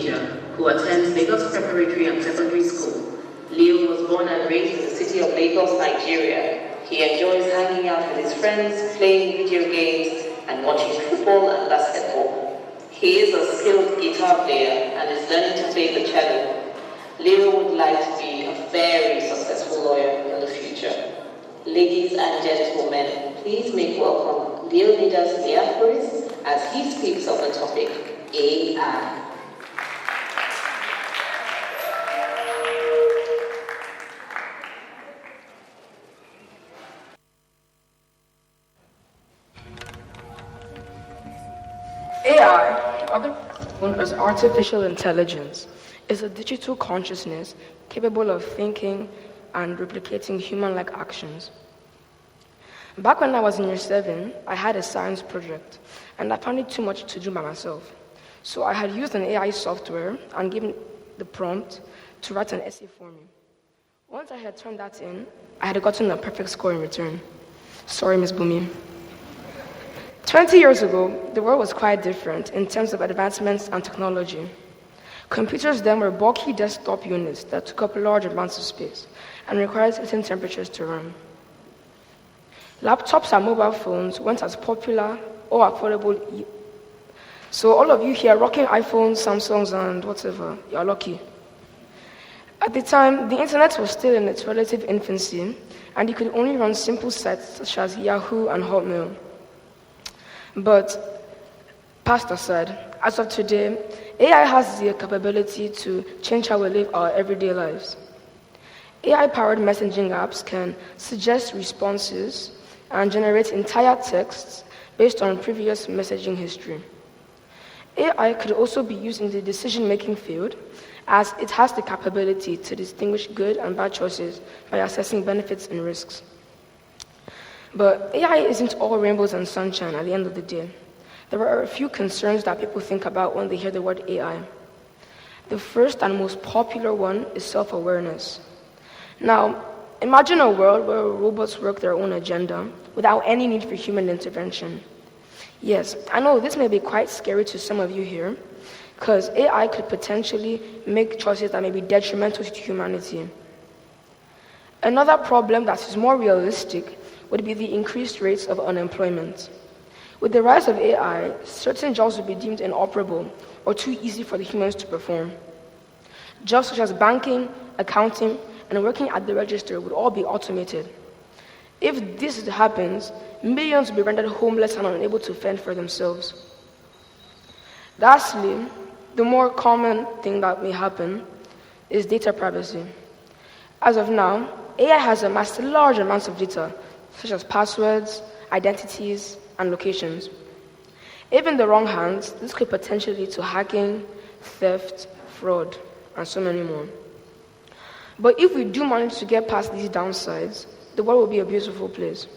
teenager who attends Lagos Preparatory and Secondary School. Leo was born and raised in the city of Lagos, Nigeria. He enjoys hanging out with his friends, playing video games, and watching football and basketball. He is a skilled guitar player and is learning to play the cello. Leo would like to be a very successful lawyer in the future. Ladies and gentlemen, please make welcome Leonidas Liaporis as he speaks on the topic AI. AI, otherwise known as artificial intelligence, is a digital consciousness capable of thinking and replicating human-like actions. Back when I was in year 7, I had a science project, and I found it too much to do by myself. So I had used an AI software and given the prompt to write an essay for me. Once I had turned that in, I had gotten a perfect score in return. Sorry, Ms. Bumi. 20 years ago, the world was quite different in terms of advancements and technology. Computers then were bulky desktop units that took up large amounts of space and required certain temperatures to run. Laptops and mobile phones weren't as popular or affordable. So all of you here rocking iPhones, Samsungs, and whatever, you're lucky. At the time, the internet was still in its relative infancy, and you could only run simple sites such as Yahoo and Hotmail. But, past aside, as of today, AI has the capability to change how we live our everyday lives. AI-powered messaging apps can suggest responses and generate entire texts based on previous messaging history. AI could also be used in the decision-making field, as it has the capability to distinguish good and bad choices by assessing benefits and risks. But AI isn't all rainbows and sunshine at the end of the day. There are a few concerns that people think about when they hear the word AI. The first and most popular one is self-awareness. Now, imagine a world where robots work their own agenda without any need for human intervention. Yes, I know this may be quite scary to some of you here, because AI could potentially make choices that may be detrimental to humanity. Another problem that is more realistic would be the increased rates of unemployment. With the rise of AI, certain jobs would be deemed inoperable or too easy for the humans to perform. Jobs such as banking, accounting, and working at the register would all be automated. If this happens, millions will be rendered homeless and unable to fend for themselves. Lastly, the more common thing that may happen is data privacy. As of now, AI has amassed large amounts of data, such as passwords, identities, and locations. If in the wrong hands, this could potentially lead to hacking, theft, fraud, and so many more. But if we do manage to get past these downsides, the world will be a beautiful place.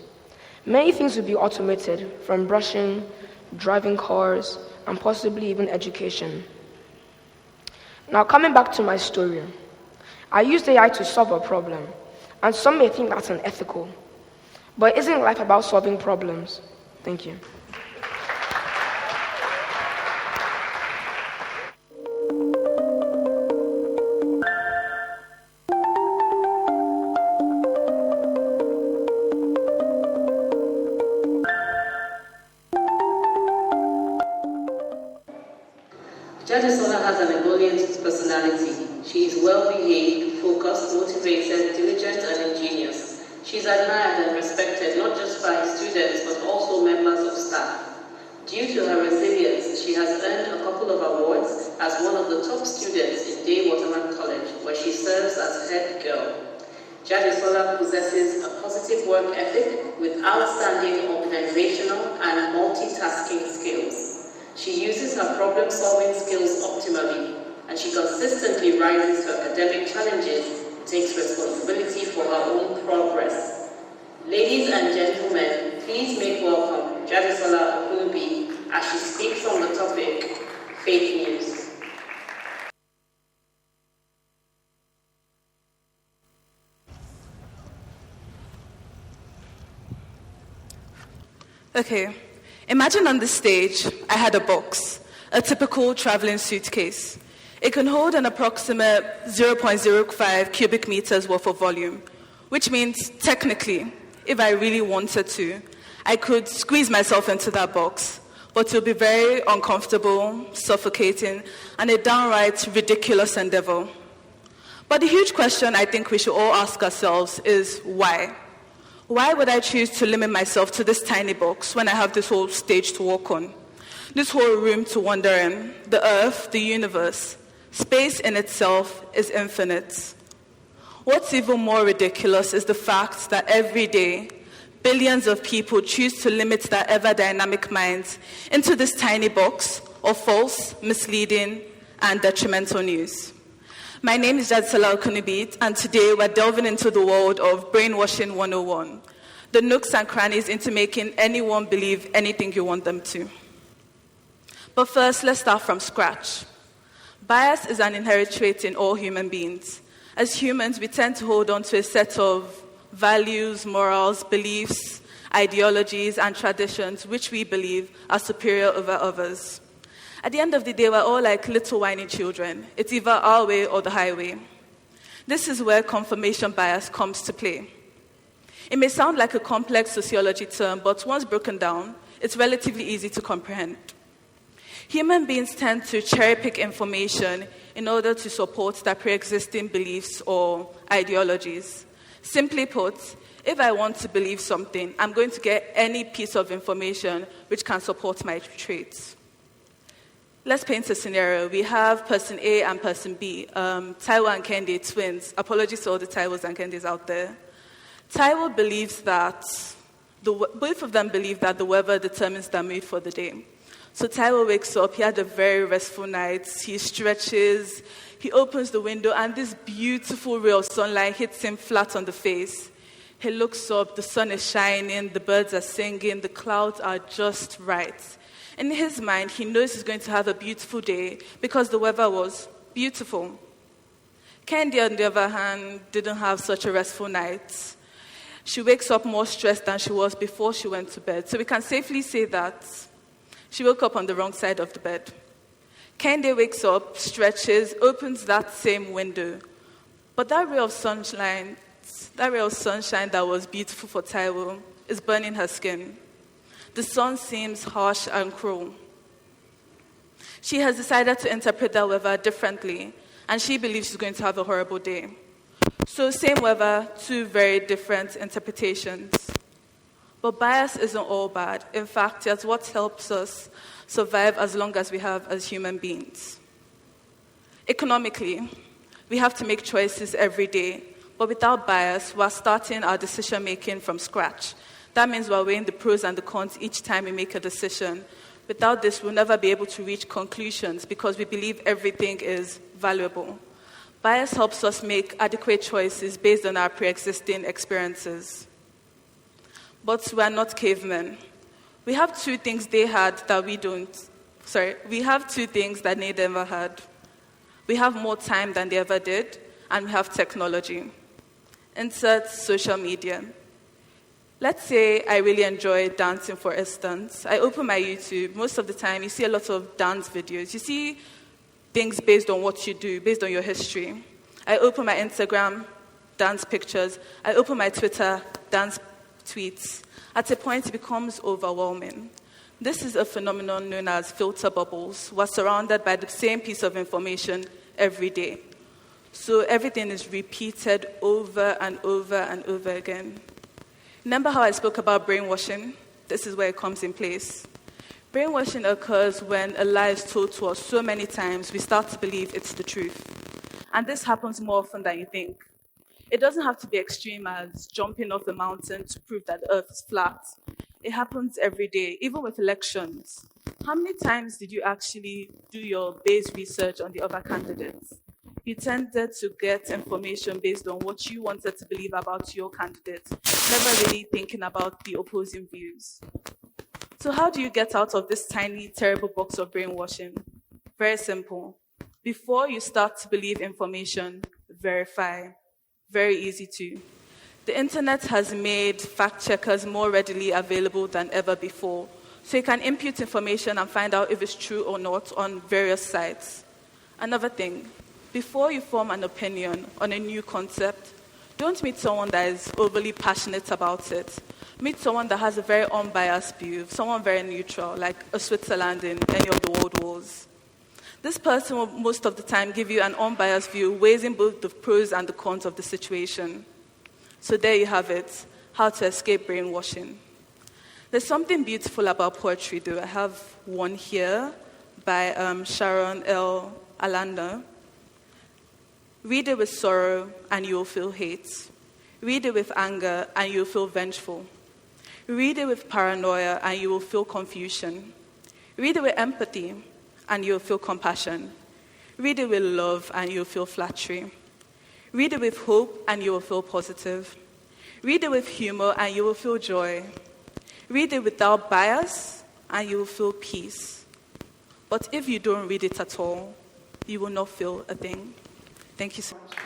Many things will be automated, from brushing, driving cars, and possibly even education. Now, coming back to my story, I used AI to solve a problem, and some may think that's unethical. But isn't life about solving problems? Thank you. Jadesola has an ebullient personality. She is well-behaved, focused, motivated, diligent, and ingenious. She is admired and respected not just by students but also members of staff. Due to her resilience, she has earned a couple of awards as one of the top students in Day Waterman College, where she serves as head girl. Jadesola possesses a positive work ethic with outstanding organizational and multitasking skills. She uses her problem-solving skills optimally, and she consistently rises to academic challenges, takes responsibility for her own progress. Ladies and gentlemen, please make welcome Jadesola Okunubi as she speaks on the topic, fake news. Okay, imagine on the stage, I had a box, a typical traveling suitcase. It can hold an approximate 0.05 cubic meters worth of volume, which means technically, if I really wanted to, I could squeeze myself into that box, but it would be very uncomfortable, suffocating, and a downright ridiculous endeavor. But the huge question I think we should all ask ourselves is why? Why would I choose to limit myself to this tiny box when I have this whole stage to walk on? This whole room to wander in, the earth, the universe. Space in itself is infinite. What's even more ridiculous is the fact that every day, billions of people choose to limit their ever-dynamic minds into this tiny box of false, misleading, and detrimental news. My name is Jadsala Okunibit, and today we're delving into the world of brainwashing 101, the nooks and crannies into making anyone believe anything you want them to. But first, let's start from scratch. Bias is an inherent trait in all human beings. As humans, we tend to hold on to a set of values, morals, beliefs, ideologies, and traditions which we believe are superior over others. At the end of the day, we're all like little whiny children. It's either our way or the highway. This is where confirmation bias comes to play. It may sound like a complex sociology term, but once broken down, it's relatively easy to comprehend. Human beings tend to cherry-pick information in order to support their pre-existing beliefs or ideologies. Simply put, if I want to believe something, I'm going to get any piece of information which can support my traits. Let's paint a scenario. We have person A and person B, Taiwo and Kende, twins. Apologies to all the Taiwos and Kendes out there. Taiwo believes that, both of them believe that the weather determines their mood for the day. So Taiwo wakes up, he had a very restful night, he stretches, he opens the window, and this beautiful ray of sunlight hits him flat on the face. He looks up, the sun is shining, the birds are singing, the clouds are just right. In his mind, he knows he's going to have a beautiful day because the weather was beautiful. Candy, on the other hand, didn't have such a restful night. She wakes up more stressed than she was before she went to bed. So we can safely say that she woke up on the wrong side of the bed. Kende wakes up, stretches, opens that same window. But that ray of sunshine that was beautiful for Taiwo is burning her skin. The sun seems harsh and cruel. She has decided to interpret that weather differently, and she believes she's going to have a horrible day. So same weather, two very different interpretations. But bias isn't all bad. In fact, it's what helps us survive as long as we have as human beings. Economically, we have to make choices every day, but without bias, we're starting our decision-making from scratch. That means we're weighing the pros and the cons each time we make a decision. Without this, we'll never be able to reach conclusions because we believe everything is valuable. Bias helps us make adequate choices based on our pre-existing experiences. But we are not cavemen. We have two things they had that we don't. We have two things that they never had. We have more time than they ever did, and we have technology. Insert social media. Let's say I really enjoy dancing, for instance. I open my YouTube. Most of the time, you see a lot of dance videos. You see things based on what you do, based on your history. I open my Instagram, dance pictures. I open my Twitter, dance tweets. At a point, it becomes overwhelming. This is a phenomenon known as filter bubbles. We're surrounded by the same piece of information every day. So everything is repeated over and over and over again. Remember how I spoke about brainwashing? This is where it comes in place. Brainwashing occurs when a lie is told to us so many times, we start to believe it's the truth. And this happens more often than you think. It doesn't have to be extreme as jumping off the mountain to prove that the earth is flat. It happens every day, even with elections. How many times did you actually do your base research on the other candidates? You tended to get information based on what you wanted to believe about your candidate, never really thinking about the opposing views. So how do you get out of this tiny, terrible box of brainwashing? Very simple. Before you start to believe information, verify. Very easy to. The internet has made fact checkers more readily available than ever before. So you can input information and find out if it's true or not on various sites. Another thing, before you form an opinion on a new concept, don't meet someone that is overly passionate about it. Meet someone that has a very unbiased view, someone very neutral, like a Switzerland in any of the world wars. This person will most of the time give you an unbiased view, weighing both the pros and the cons of the situation. So there you have it, how to escape brainwashing. There's something beautiful about poetry, though. I have one here by Sharon L. Alanda. Read it with sorrow, and you'll feel hate. Read it with anger, and you'll feel vengeful. Read it with paranoia, and you will feel confusion. Read it with empathy, and you'll feel compassion. Read it with love, and you'll feel flattery. Read it with hope, and you will feel positive. Read it with humor, and you will feel joy. Read it without bias, and you will feel peace. But if you don't read it at all, you will not feel a thing. Thank you so much.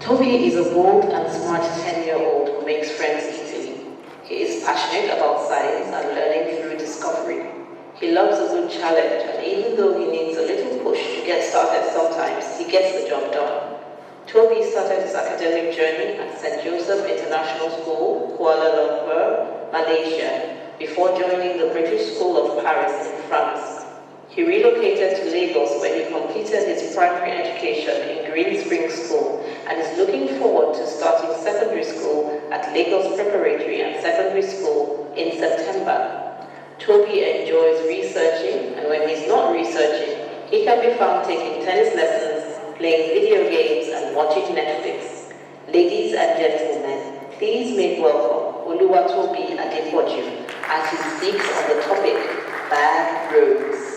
Toby is a bold and smart 10-year-old who makes friends easily. He is passionate about science and learning through discovery. He loves a good challenge, and even though he needs a little push to get started sometimes, he gets the job done. Toby started his academic journey at St. Joseph International School, Kuala Lumpur, Malaysia, before joining the British School of Paris in France. He relocated to Lagos, where he completed his primary education in Green Springs School and is looking forward to starting secondary school at Lagos Preparatory and Secondary School in September. Toby enjoys researching, and when he's not researching, he can be found taking tennis lessons, playing video games, and watching Netflix. Ladies and gentlemen, please make welcome Oluwatobi Adepoju as he speaks on the topic Bad Roads.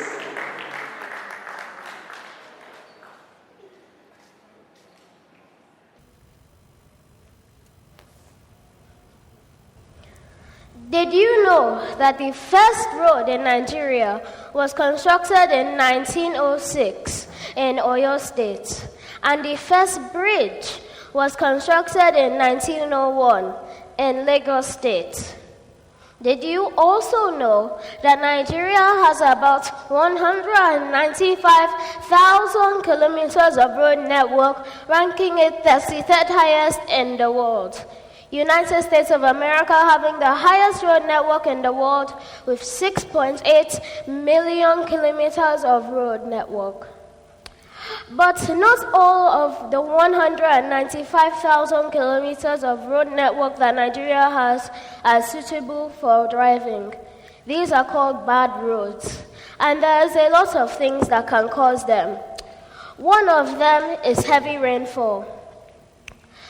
Did you know that the first road in Nigeria was constructed in 1906 in Oyo State, and the first bridge was constructed in 1901 in Lagos State? Did you also know that Nigeria has about 195,000 kilometers of road network, ranking it 33rd highest in the world? United States of America having the highest road network in the world with 6.8 million kilometers of road network. But not all of the 195,000 kilometers of road network that Nigeria has are suitable for driving. These are called bad roads, and there's a lot of things that can cause them. One of them is heavy rainfall.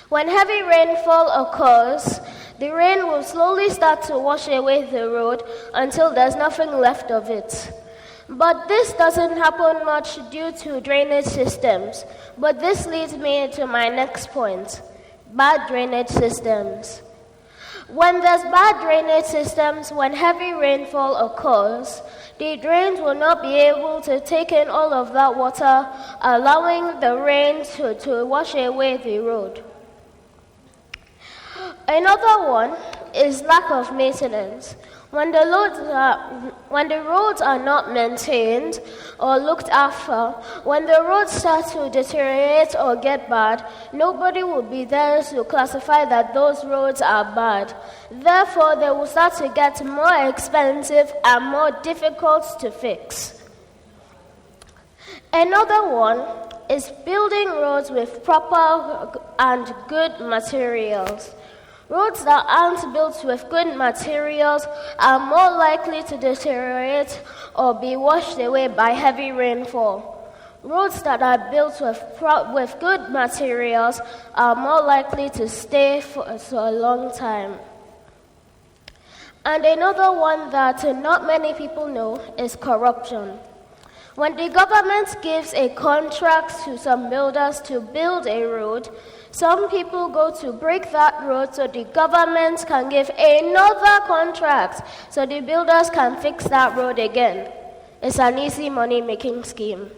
When heavy rainfall occurs, the rain will slowly start to wash away the road until there's nothing left of it. But this doesn't happen much due to drainage systems. But this leads me to my next point: bad drainage systems. When there's bad drainage systems, when heavy rainfall occurs, the drains will not be able to take in all of that water, allowing the rain to wash away the road. Another one is lack of maintenance. When the roads are not maintained or looked after, when the roads start to deteriorate or get bad, nobody will be there to classify that those roads are bad. Therefore, they will start to get more expensive and more difficult to fix. Another one is building roads with proper and good materials. Roads that aren't built with good materials are more likely to deteriorate or be washed away by heavy rainfall. Roads that are built with good materials are more likely to stay for a long time. And another one that not many people know is corruption. When the government gives a contract to some builders to build a road, some people go to break that road so the government can give another contract so the builders can fix that road again. It's an easy money-making scheme.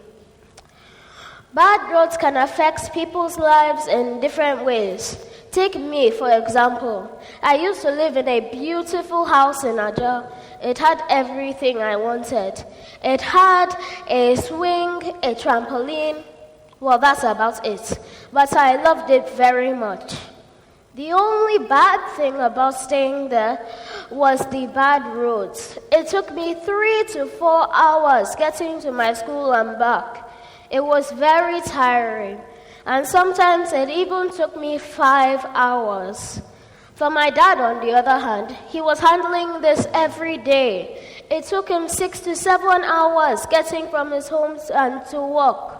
Bad roads can affect people's lives in different ways. Take me, for example. I used to live in a beautiful house in Aja. It had everything I wanted. It had a swing, a trampoline. Well, that's about it. But I loved it very much. The only bad thing about staying there was the bad roads. It took me 3 to 4 hours getting to my school and back. It was very tiring. And sometimes it even took me 5 hours. For my dad, on the other hand, he was handling this every day. It took him 6 to 7 hours getting from his home and to work.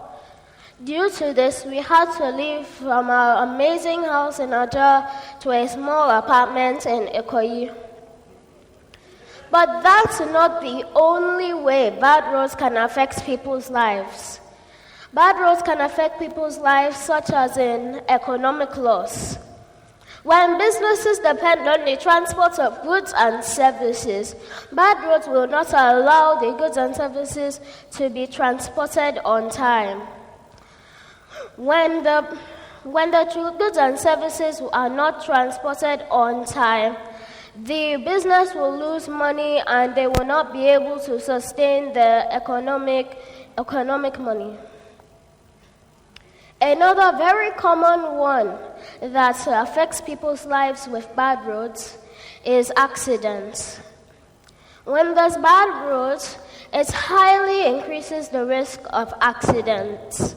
Due to this, we had to leave from our amazing house in Aja to a small apartment in Ikoyi. But that's not the only way bad roads can affect people's lives. Bad roads can affect people's lives, such as in economic loss. When businesses depend on the transport of goods and services, bad roads will not allow the goods and services to be transported on time. When the goods and services are not transported on time, the business will lose money and they will not be able to sustain their economic money. Another very common one that affects people's lives with bad roads is accidents. When there's bad roads, it highly increases the risk of accidents.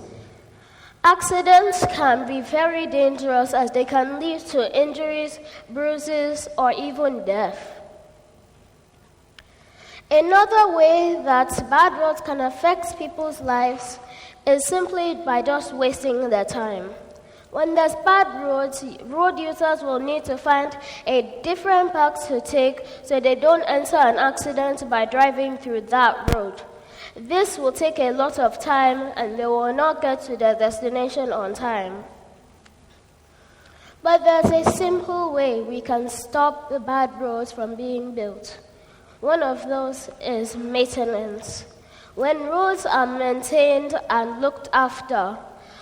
Accidents can be very dangerous as they can lead to injuries, bruises, or even death. Another way that bad roads can affect people's lives is simply by just wasting their time. When there's bad roads, road users will need to find a different path to take so they don't enter an accident by driving through that road. This will take a lot of time and they will not get to their destination on time. But there's a simple way we can stop the bad roads from being built. One of those is maintenance. When roads are maintained and looked after,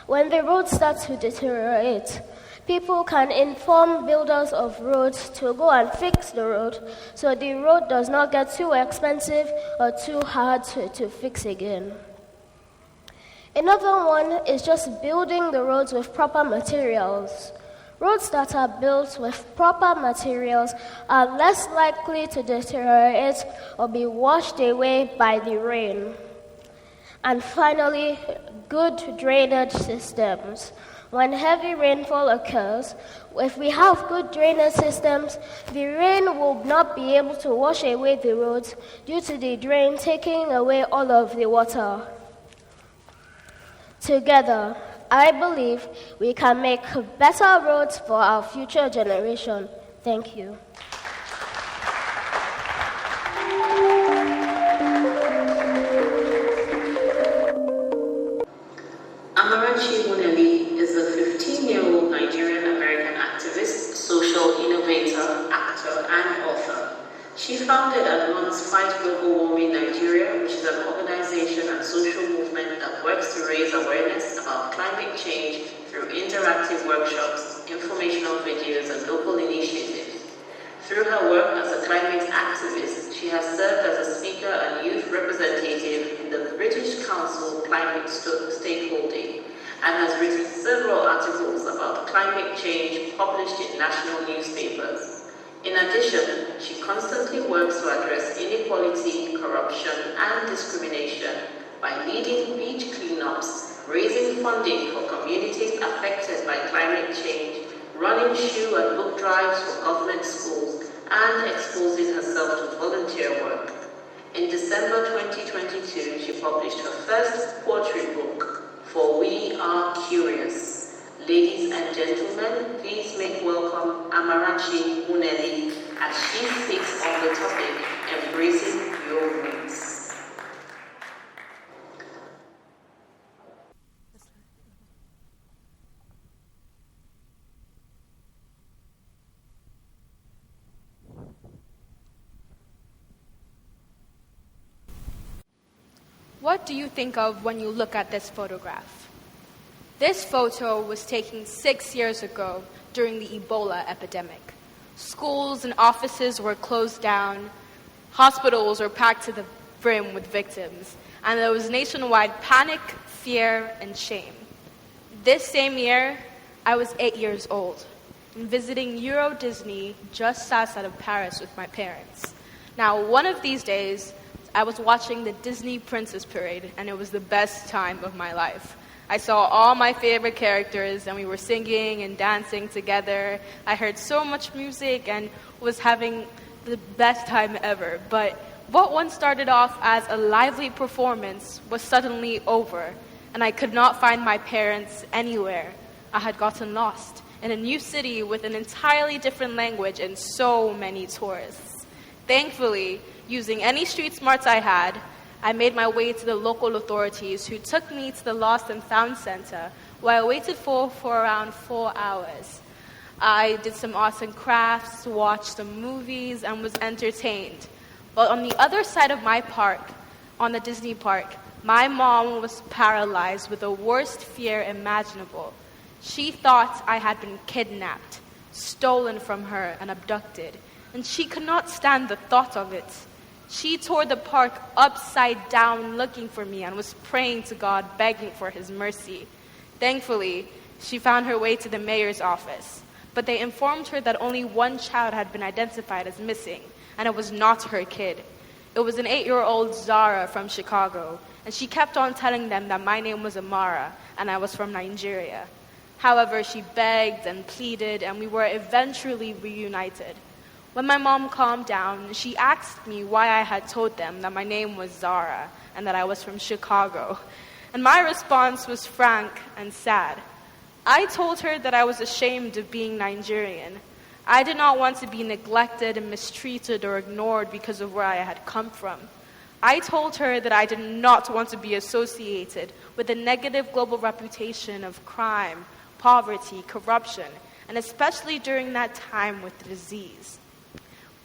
when the roads start to deteriorate, people can inform builders of roads to go and fix the road so the road does not get too expensive or too hard to fix again. Another one is just building the roads with proper materials. Roads that are built with proper materials are less likely to deteriorate or be washed away by the rain. And finally, good drainage systems. When heavy rainfall occurs, if we have good drainage systems, the rain will not be able to wash away the roads due to the drain taking away all of the water. Together, I believe we can make better roads for our future generation. Thank you. Amarachi Muneli is a 15-year-old Nigerian-American activist, social innovator, actor, and author. She founded and runs Fight Global Warming Nigeria, which is an organization and social movement that works to raise awareness about climate change through interactive workshops, informational videos, and local initiatives. Through her work as a climate activist, she has served as a speaker and youth representative in the British Council Climate Stakeholding and has written several articles about climate change published in national newspapers. In addition, she constantly works to address inequality, corruption, and discrimination by leading beach cleanups, raising funding for communities affected by climate change, running shoe and book drives for government schools, and exposing herself to volunteer work. In December 2022, she published her first poetry book, For We Are Curious. Ladies and gentlemen, please make welcome Amarachi Muneli as she speaks on the topic, Embracing Your Roots. What do you think of when you look at this photograph? This photo was taken 6 years ago during the Ebola epidemic. Schools and offices were closed down, hospitals were packed to the brim with victims, and there was nationwide panic, fear, and shame. This same year, I was 8 years old and visiting Euro Disney just outside of Paris with my parents. Now, one of these days, I was watching the Disney Princess Parade, and it was the best time of my life. I saw all my favorite characters, and we were singing and dancing together. I heard so much music and was having the best time ever. But what once started off as a lively performance was suddenly over, and I could not find my parents anywhere. I had gotten lost in a new city with an entirely different language and so many tourists. Thankfully, using any street smarts I had, I made my way to the local authorities who took me to the Lost and Found Center, where I waited for around 4 hours. I did some arts and crafts, watched some movies, and was entertained. But on the other side of my park, on the Disney park, my mom was paralyzed with the worst fear imaginable. She thought I had been kidnapped, stolen from her, and abducted, and she could not stand the thought of it. She toured the park upside down looking for me and was praying to God, begging for his mercy. Thankfully, she found her way to the mayor's office, but they informed her that only one child had been identified as missing, and it was not her kid. It was an 8-year-old Zara from Chicago, and she kept on telling them that my name was Amara, and I was from Nigeria. However, she begged and pleaded, and we were eventually reunited. When my mom calmed down, she asked me why I had told them that my name was Zara and that I was from Chicago. And my response was frank and sad. I told her that I was ashamed of being Nigerian. I did not want to be neglected and mistreated or ignored because of where I had come from. I told her that I did not want to be associated with the negative global reputation of crime, poverty, corruption, and especially during that time with the disease.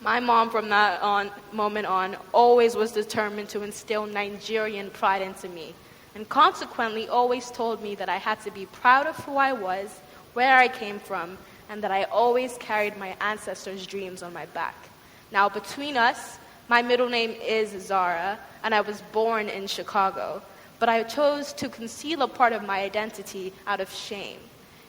My mom, from that moment on, always was determined to instill Nigerian pride into me, and consequently always told me that I had to be proud of who I was, where I came from, and that I always carried my ancestors' dreams on my back. Now, between us, my middle name is Zara, and I was born in Chicago, but I chose to conceal a part of my identity out of shame.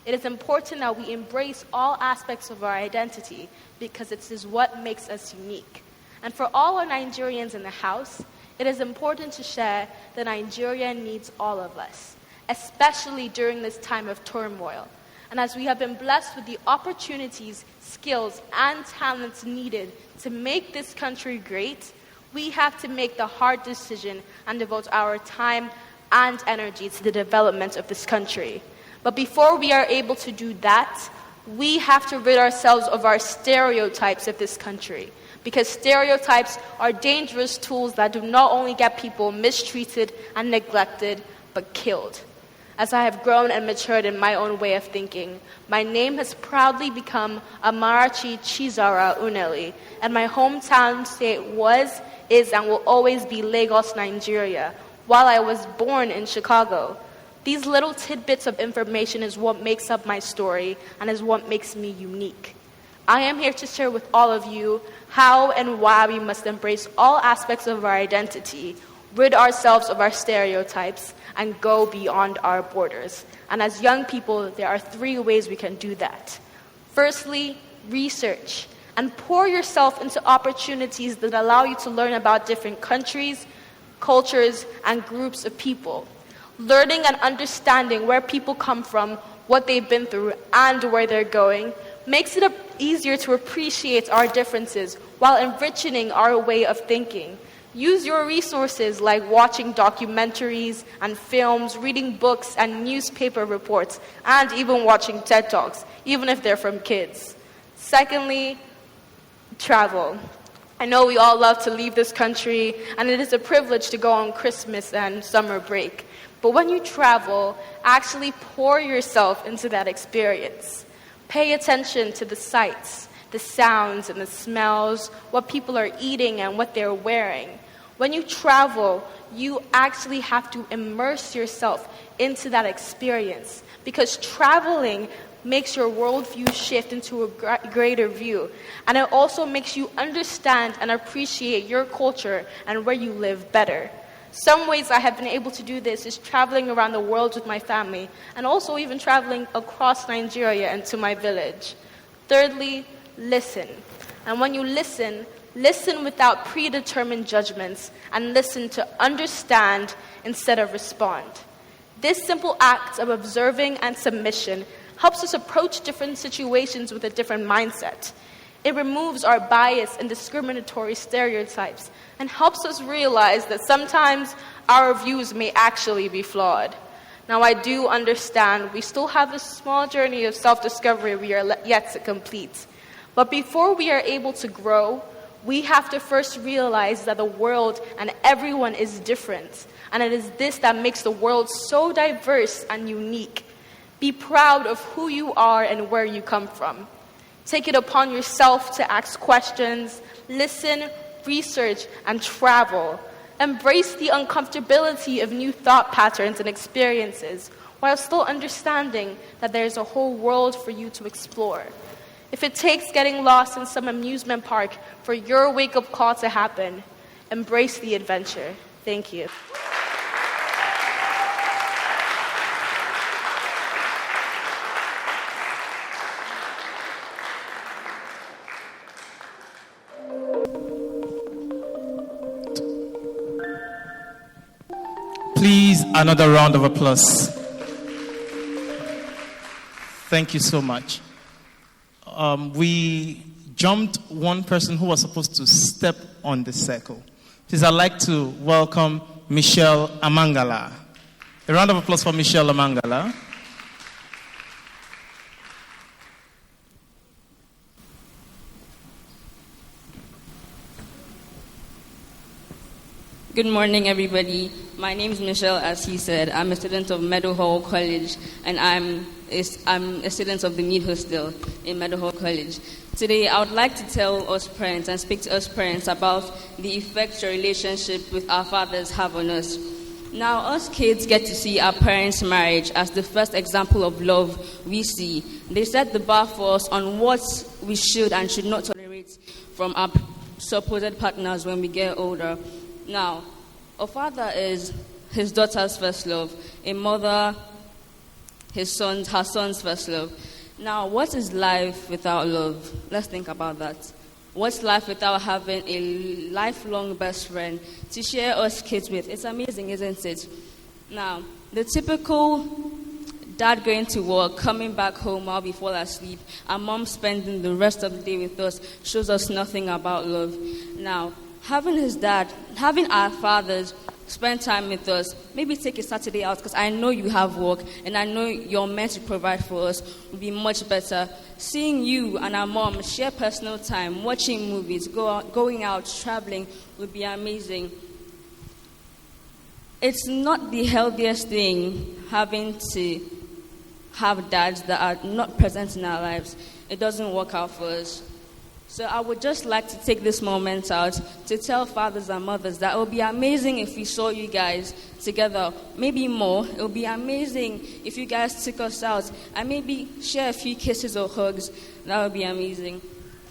It is important that we embrace all aspects of our identity because it is what makes us unique. And for all our Nigerians in the house, it is important to share that Nigeria needs all of us, especially during this time of turmoil. And as we have been blessed with the opportunities, skills, and talents needed to make this country great, we have to make the hard decision and devote our time and energy to the development of this country. But before we are able to do that, we have to rid ourselves of our stereotypes of this country. Because stereotypes are dangerous tools that do not only get people mistreated and neglected, but killed. As I have grown and matured in my own way of thinking, my name has proudly become Amarachi Chizara Uneli, and my hometown state was, is, and will always be Lagos, Nigeria, while I was born in Chicago. These little tidbits of information is what makes up my story and is what makes me unique. I am here to share with all of you how and why we must embrace all aspects of our identity, rid ourselves of our stereotypes, and go beyond our borders. And as young people, there are 3 ways we can do that. Firstly, research, and pour yourself into opportunities that allow you to learn about different countries, cultures, and groups of people. Learning and understanding where people come from, what they've been through, and where they're going makes it easier to appreciate our differences while enriching our way of thinking. Use your resources like watching documentaries and films, reading books and newspaper reports, and even watching TED Talks, even if they're from kids. Secondly, travel. I know we all love to leave this country, and it is a privilege to go on Christmas and summer break. But when you travel, actually pour yourself into that experience. Pay attention to the sights, the sounds, and the smells, what people are eating and what they're wearing. When you travel, you actually have to immerse yourself into that experience, because traveling makes your worldview shift into a greater view. And it also makes you understand and appreciate your culture and where you live better. Some ways I have been able to do this is traveling around the world with my family, and also even traveling across Nigeria and to my village. Thirdly, listen. And when you listen, listen without predetermined judgments, and listen to understand instead of respond. This simple act of observing and submission helps us approach different situations with a different mindset. It removes our bias and discriminatory stereotypes and helps us realize that sometimes our views may actually be flawed. Now, I do understand we still have a small journey of self-discovery we are yet to complete. But before we are able to grow, we have to first realize that the world and everyone is different. And it is this that makes the world so diverse and unique. Be proud of who you are and where you come from. Take it upon yourself to ask questions, listen, research, and travel. Embrace the uncomfortability of new thought patterns and experiences, while still understanding that there is a whole world for you to explore. If it takes getting lost in some amusement park for your wake-up call to happen, embrace the adventure. Thank you. Please, another round of applause. Thank you so much. We jumped one person who was supposed to step on the circle. Please, I'd like to welcome Michelle Amangala. A round of applause for Michelle Amangala. Good morning, everybody. My name is Michelle, as he said. I'm a student of Meadowhall College, and I'm a student of the Mead Hostel in Meadowhall College. Today, I would like to tell us parents and speak to us parents about the effects your relationship with our fathers have on us. Now, us kids get to see our parents' marriage as the first example of love we see. They set the bar for us on what we should and should not tolerate from our supposed partners when we get older. Now, a father is his daughter's first love, a mother, her son's first love. Now, what is life without love? Let's think about that. What's life without having a lifelong best friend to share us kids with? It's amazing, isn't it? Now, the typical dad going to work, coming back home while we fall asleep, and mom spending the rest of the day with us shows us nothing about love. Now, having our fathers spend time with us, maybe take a Saturday out, because I know you have work and I know you're meant to provide for us, would be much better. Seeing you and our mom share personal time, watching movies, going out, traveling would be amazing. It's not the healthiest thing having to have dads that are not present in our lives. It doesn't work out for us. So I would just like to take this moment out to tell fathers and mothers that it would be amazing if we saw you guys together, maybe more. It would be amazing if you guys took us out and maybe share a few kisses or hugs. That would be amazing.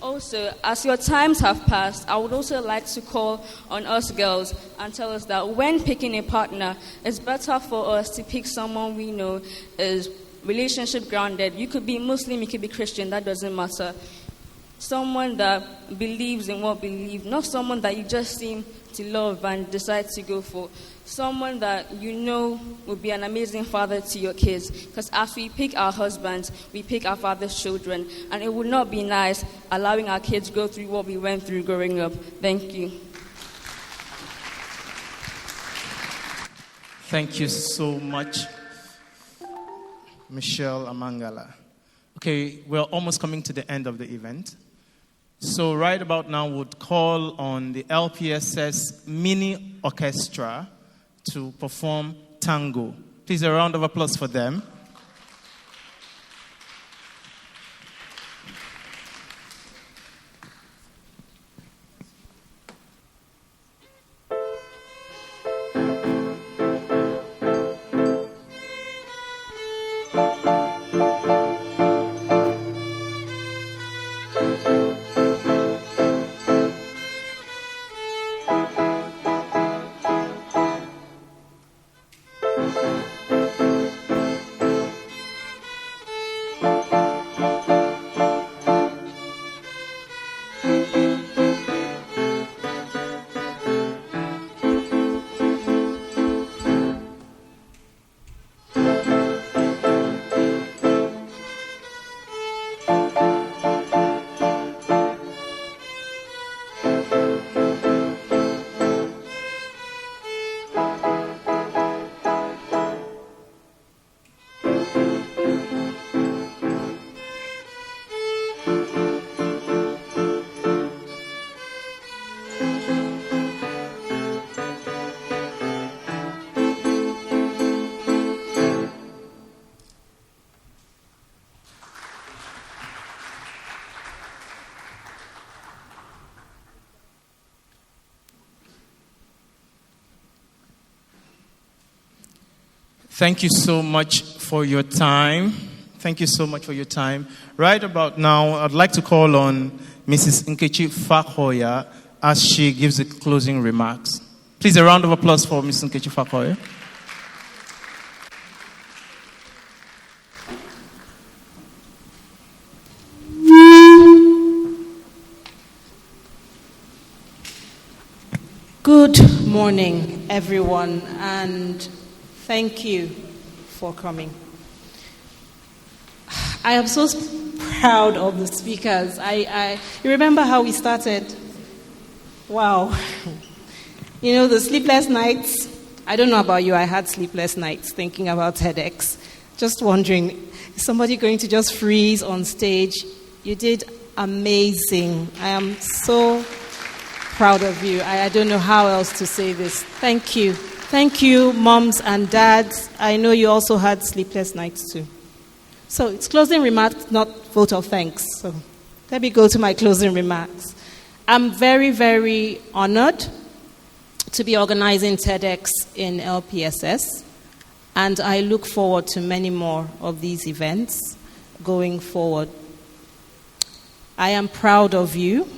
Also, as your times have passed, I would also like to call on us girls and tell us that when picking a partner, it's better for us to pick someone we know is relationship grounded. You could be Muslim, you could be Christian, that doesn't matter. Someone that believes in what believes, not someone that you just seem to love and decide to go for. Someone that you know will be an amazing father to your kids. Because as we pick our husbands, we pick our father's children. And it would not be nice allowing our kids go through what we went through growing up. Thank you. Thank you so much, Michelle Amangala. Okay, we're almost coming to the end of the event. So right about now, we'd call on the LPSS mini orchestra to perform tango. Please, a round of applause for them. Thank you so much for your time. Thank you so much for your time. Right about now, I'd like to call on Mrs. Nkechi Fakoya as she gives the closing remarks. Please, a round of applause for Mrs. Nkechi Fakoya. Good morning, everyone, and thank you for coming. I am so proud of the speakers. You remember how we started? Wow. You know, the sleepless nights. I don't know about you, I had sleepless nights thinking about TEDx. Just wondering, is somebody going to just freeze on stage? You did amazing. I am so proud of you. I don't know how else to say this. Thank you. Thank you, moms and dads. I know you also had sleepless nights too. So it's closing remarks, not vote of thanks. So let me go to my closing remarks. I'm very, very honored to be organizing TEDx in LPSS, and I look forward to many more of these events going forward. I am proud of you,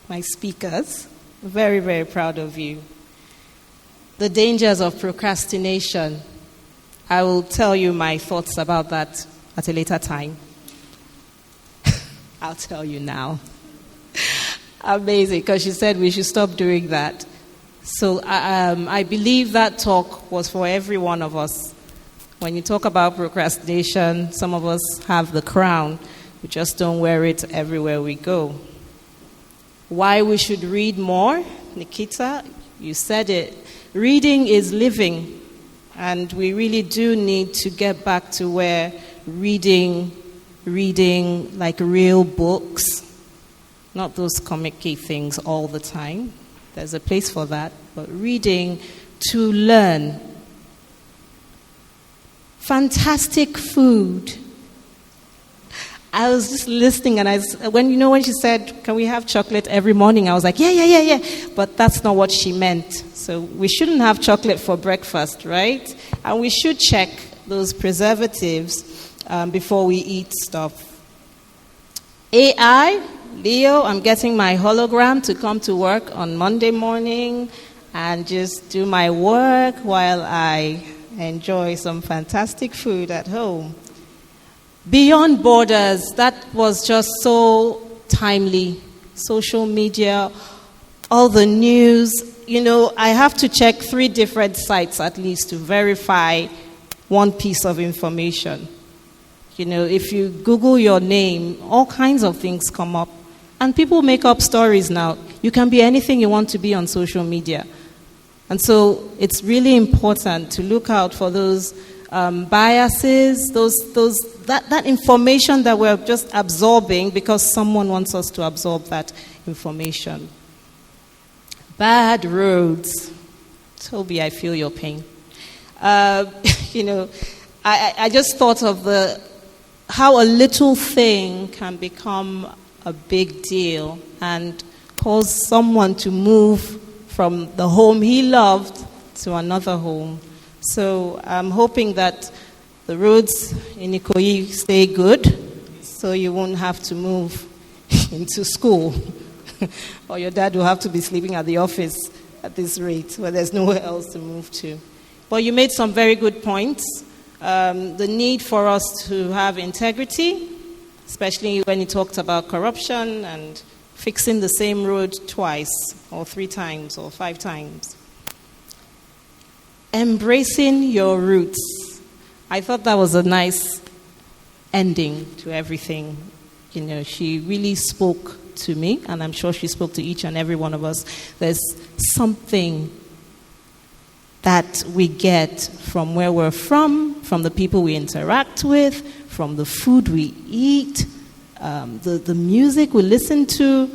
my speakers, very, very proud of you. The dangers of procrastination, I will tell you my thoughts about that at a later time. I'll tell you now. Amazing, because she said we should stop doing that. So I believe that talk was for every one of us. When you talk about procrastination, some of us have the crown. We just don't wear it everywhere we go. Why we should read more? Nikita, you said it. Reading is living. And we really do need to get back to where reading like real books, not those comic-y things all the time. There's a place for that. But reading to learn. Fantastic food. I was just listening, and when she said, "Can we have chocolate every morning?" I was like, yeah. But that's not what she meant. So we shouldn't have chocolate for breakfast, right? And we should check those preservatives before we eat stuff. AI, Leo, I'm getting my hologram to come to work on Monday morning and just do my work while I enjoy some fantastic food at home. Beyond borders, that was just so timely. Social media, all the news. I have to check 3 different sites at least to verify one piece of information. If you Google your name, all kinds of things come up. And people make up stories now. You can be anything you want to be on social media. And so it's really important to look out for those biases, that information that we're just absorbing because someone wants us to absorb that information. Bad roads. Toby, I feel your pain. I just thought of how a little thing can become a big deal and cause someone to move from the home he loved to another home. So I'm hoping that the roads in Ikoyi stay good so you won't have to move into school. Or your dad will have to be sleeping at the office at this rate where there's nowhere else to move to. But you made some very good points. The need for us to have integrity, especially when you talked about corruption and fixing the same road twice or 3 times or 5 times. Embracing your roots. I thought that was a nice ending to everything. She really spoke to me, and I'm sure she spoke to each and every one of us. There's something that we get from where we're from the people we interact with, from the food we eat, the music we listen to.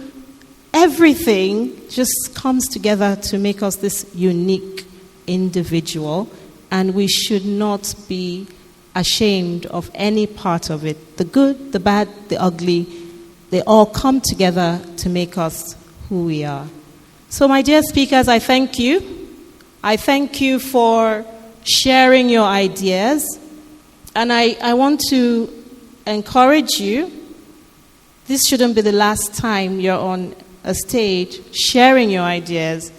Everything just comes together to make us this unique individual, and we should not be ashamed of any part of it. The good, the bad, the ugly, they all come together to make us who we are. So my dear speakers, I thank you. I thank you for sharing your ideas, and I want to encourage you. This shouldn't be the last time you're on a stage sharing your ideas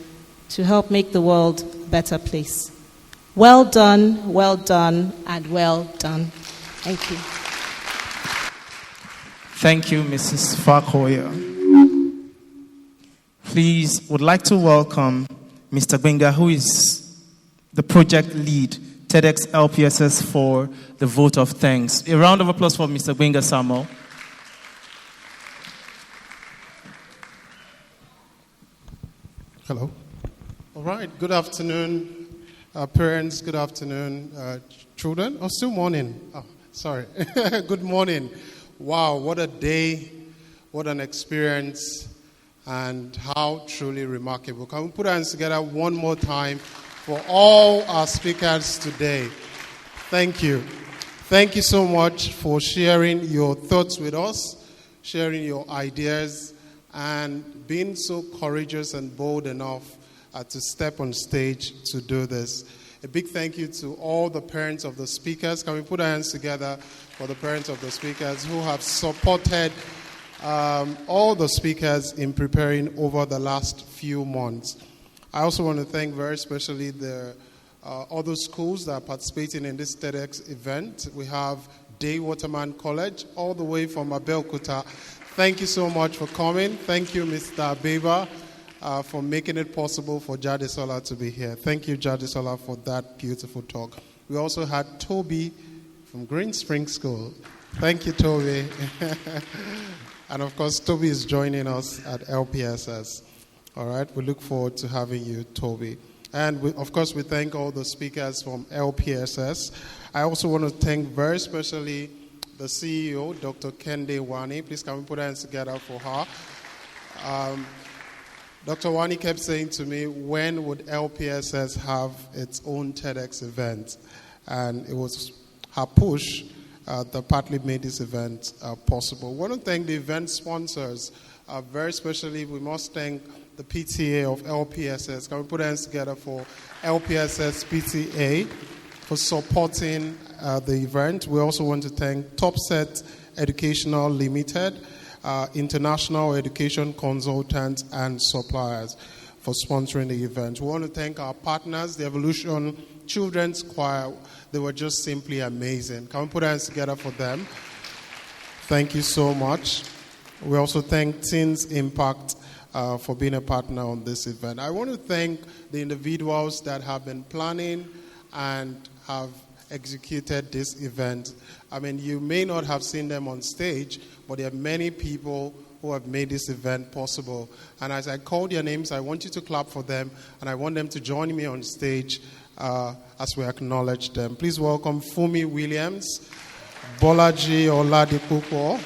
to help make the world a better place. Well done, and well done. Thank you. Thank you, Mrs. Fakoya. Please, would like to welcome Mr. Gbenga, who is the project lead, TEDx LPSS, for the vote of thanks. A round of applause for Mr. Gbenga Samuel. Hello. All right. Good afternoon, parents. Good afternoon, children. Oh, still morning. Oh, sorry. Good morning. Wow, what a day. What an experience. And how truly remarkable. Can we put our hands together one more time for all our speakers today. Thank you. Thank you so much for sharing your thoughts with us, sharing your ideas, and being so courageous and bold enough to step on stage to do this. A big thank you to all the parents of the speakers. Can we put our hands together for the parents of the speakers who have supported all the speakers in preparing over the last few months. I also want to thank very especially the other schools that are participating in this TEDx event. We have Day Waterman College, all the way from Abeokuta. Thank you so much for coming. Thank you, Mr. Beba, for making it possible for Jadesola to be here. Thank you, Jadesola, for that beautiful talk. We also had Toby from Green Spring School. Thank you, Toby. And of course, Toby is joining us at LPSS. All right, we look forward to having you, Toby. And of course, we thank all the speakers from LPSS. I also want to thank very especially the CEO, Dr. Kende Wani. Please can we put our hands together for her? Dr. Wani kept saying to me, when would LPSS have its own TEDx event? And it was her push that partly made this event possible. I want to thank the event sponsors. Very especially, we must thank the PTA of LPSS. Can we put our hands together for LPSS PTA for supporting the event? We also want to thank Topset Educational Limited, International Education Consultants and Suppliers for sponsoring the event. We want to thank our partners, the Evolution Children's Choir. They were just simply amazing. Can we put our hands together for them? Thank you so much. We also thank Teens Impact for being a partner on this event. I want to thank the individuals that have been planning and have executed this event. I mean, you may not have seen them on stage, but there are many people who have made this event possible. And as I call their names, I want you to clap for them, and I want them to join me on stage as we acknowledge them. Please welcome Fumi Williams, Bolaji Oladipupo,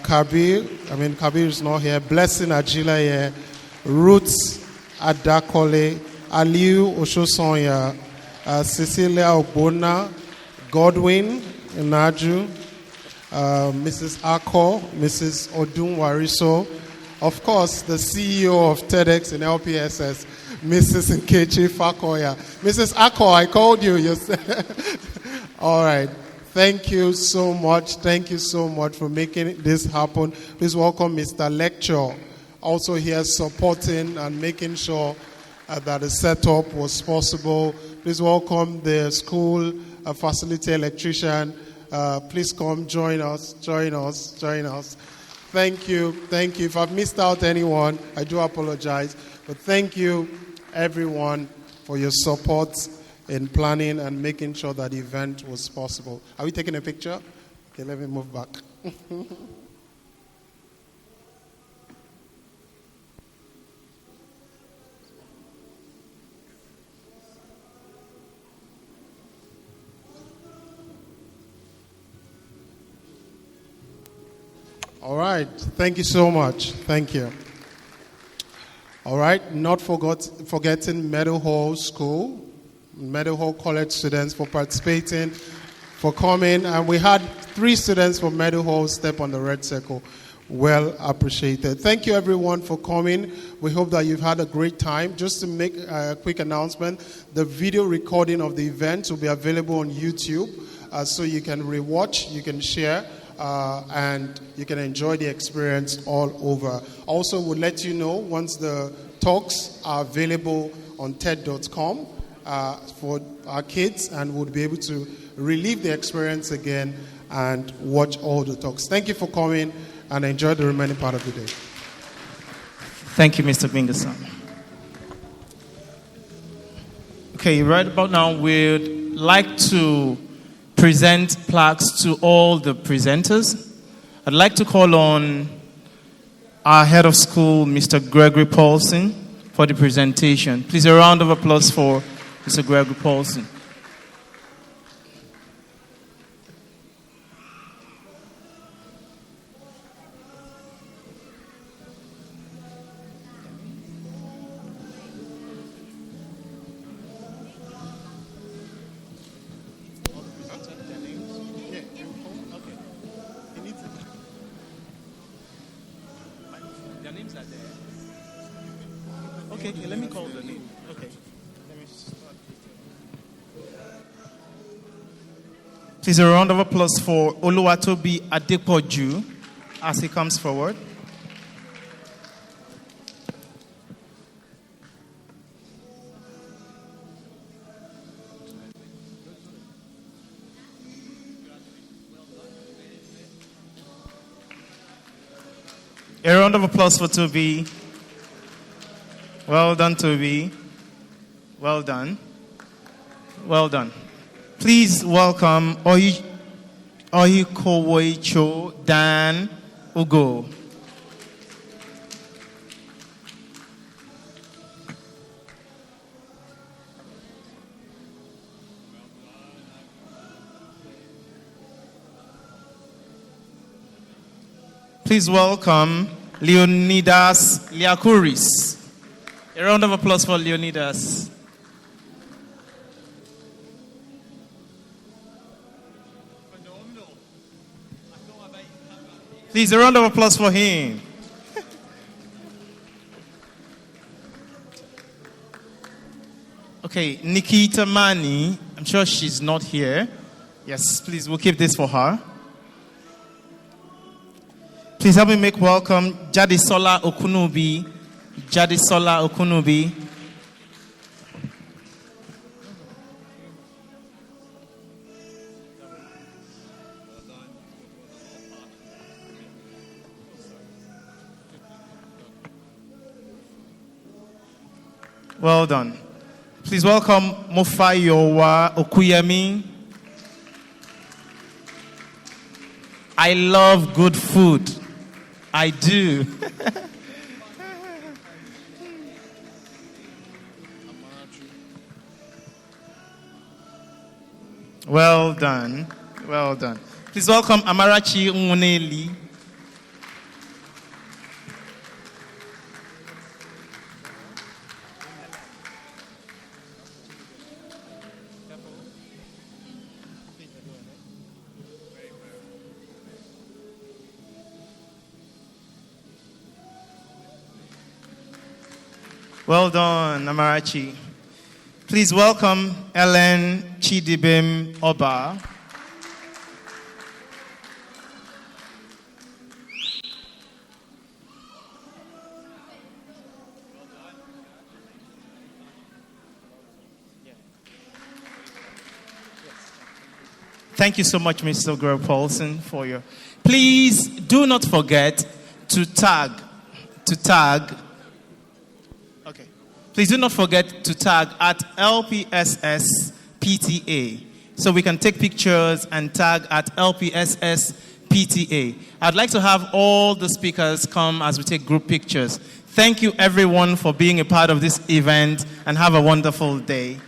Kabir is not here, Blessing Ajila here, Ruth Adakole, Aliu Oshosonya, Cecilia Obona, Godwin Inaju, Mrs. Ako, Mrs. Odun Wariso, of course, the CEO of TEDx and LPSS, Mrs. Nkechi Fakoya. Mrs. Ako, I called you. All right. Thank you so much. Thank you so much for making this happen. Please welcome Mr. Lecture, also here supporting and making sure that the setup was possible. Please welcome the school facility electrician. Please come join us. Thank you. If I've missed out anyone, I do apologize. But thank you, everyone, for your support in planning and making sure that the event was possible. Are we taking a picture? Okay, let me move back. All right. Thank you so much. Thank you. All right. Not forgetting Meadowhall School, Meadowhall College students for participating, for coming. And we had 3 students from Meadowhall step on the red circle. Well appreciated. Thank you, everyone, for coming. We hope that you've had a great time. Just to make a quick announcement, the video recording of the event will be available on YouTube, so you can rewatch, you can share, and you can enjoy the experience all over. Also, we'll let you know once the talks are available on TED.com for our kids, and we'll be able to relive the experience again and watch all the talks. Thank you for coming, and enjoy the remaining part of the day. Thank you, Mr. Bingason. Okay, right about now, we'd like to present plaques to all the presenters. I'd like to call on our head of school, Mr. Gregory Paulson, for the presentation. Please, a round of applause for Mr. Gregory Paulson. Their names are there. Okay, let me call the name. Okay. Let me start. Please, a round of applause for Oluwatobi Adepoju as he comes forward. A round of applause for Toby. Well done, Toby. Well done. Well done. Please welcome Oyikowoicho Dan Ugo. Please welcome Leonidas Liakuris. A round of applause for Leonidas. Please, a round of applause for him. Okay, Nikita Mani. I'm sure she's not here. Yes, please, we'll keep this for her. Please help me make welcome Jadisola Okunubi. Jadisola Okunubi. Well done. Please welcome Mofayowa Okuyemi. I love good food. I do. Well done. Well done. Please welcome Amarachi Nguneli. Well done, Amarachi. Please welcome Ellen Chidibim Oba. Thank you so much, Mr. Greg Paulson, for your... Please do not forget to tag. Okay. Please do not forget to tag at LPSS PTA, so we can take pictures and tag at LPSS PTA. I'd like to have all the speakers come as we take group pictures. Thank you, everyone, for being a part of this event, and have a wonderful day.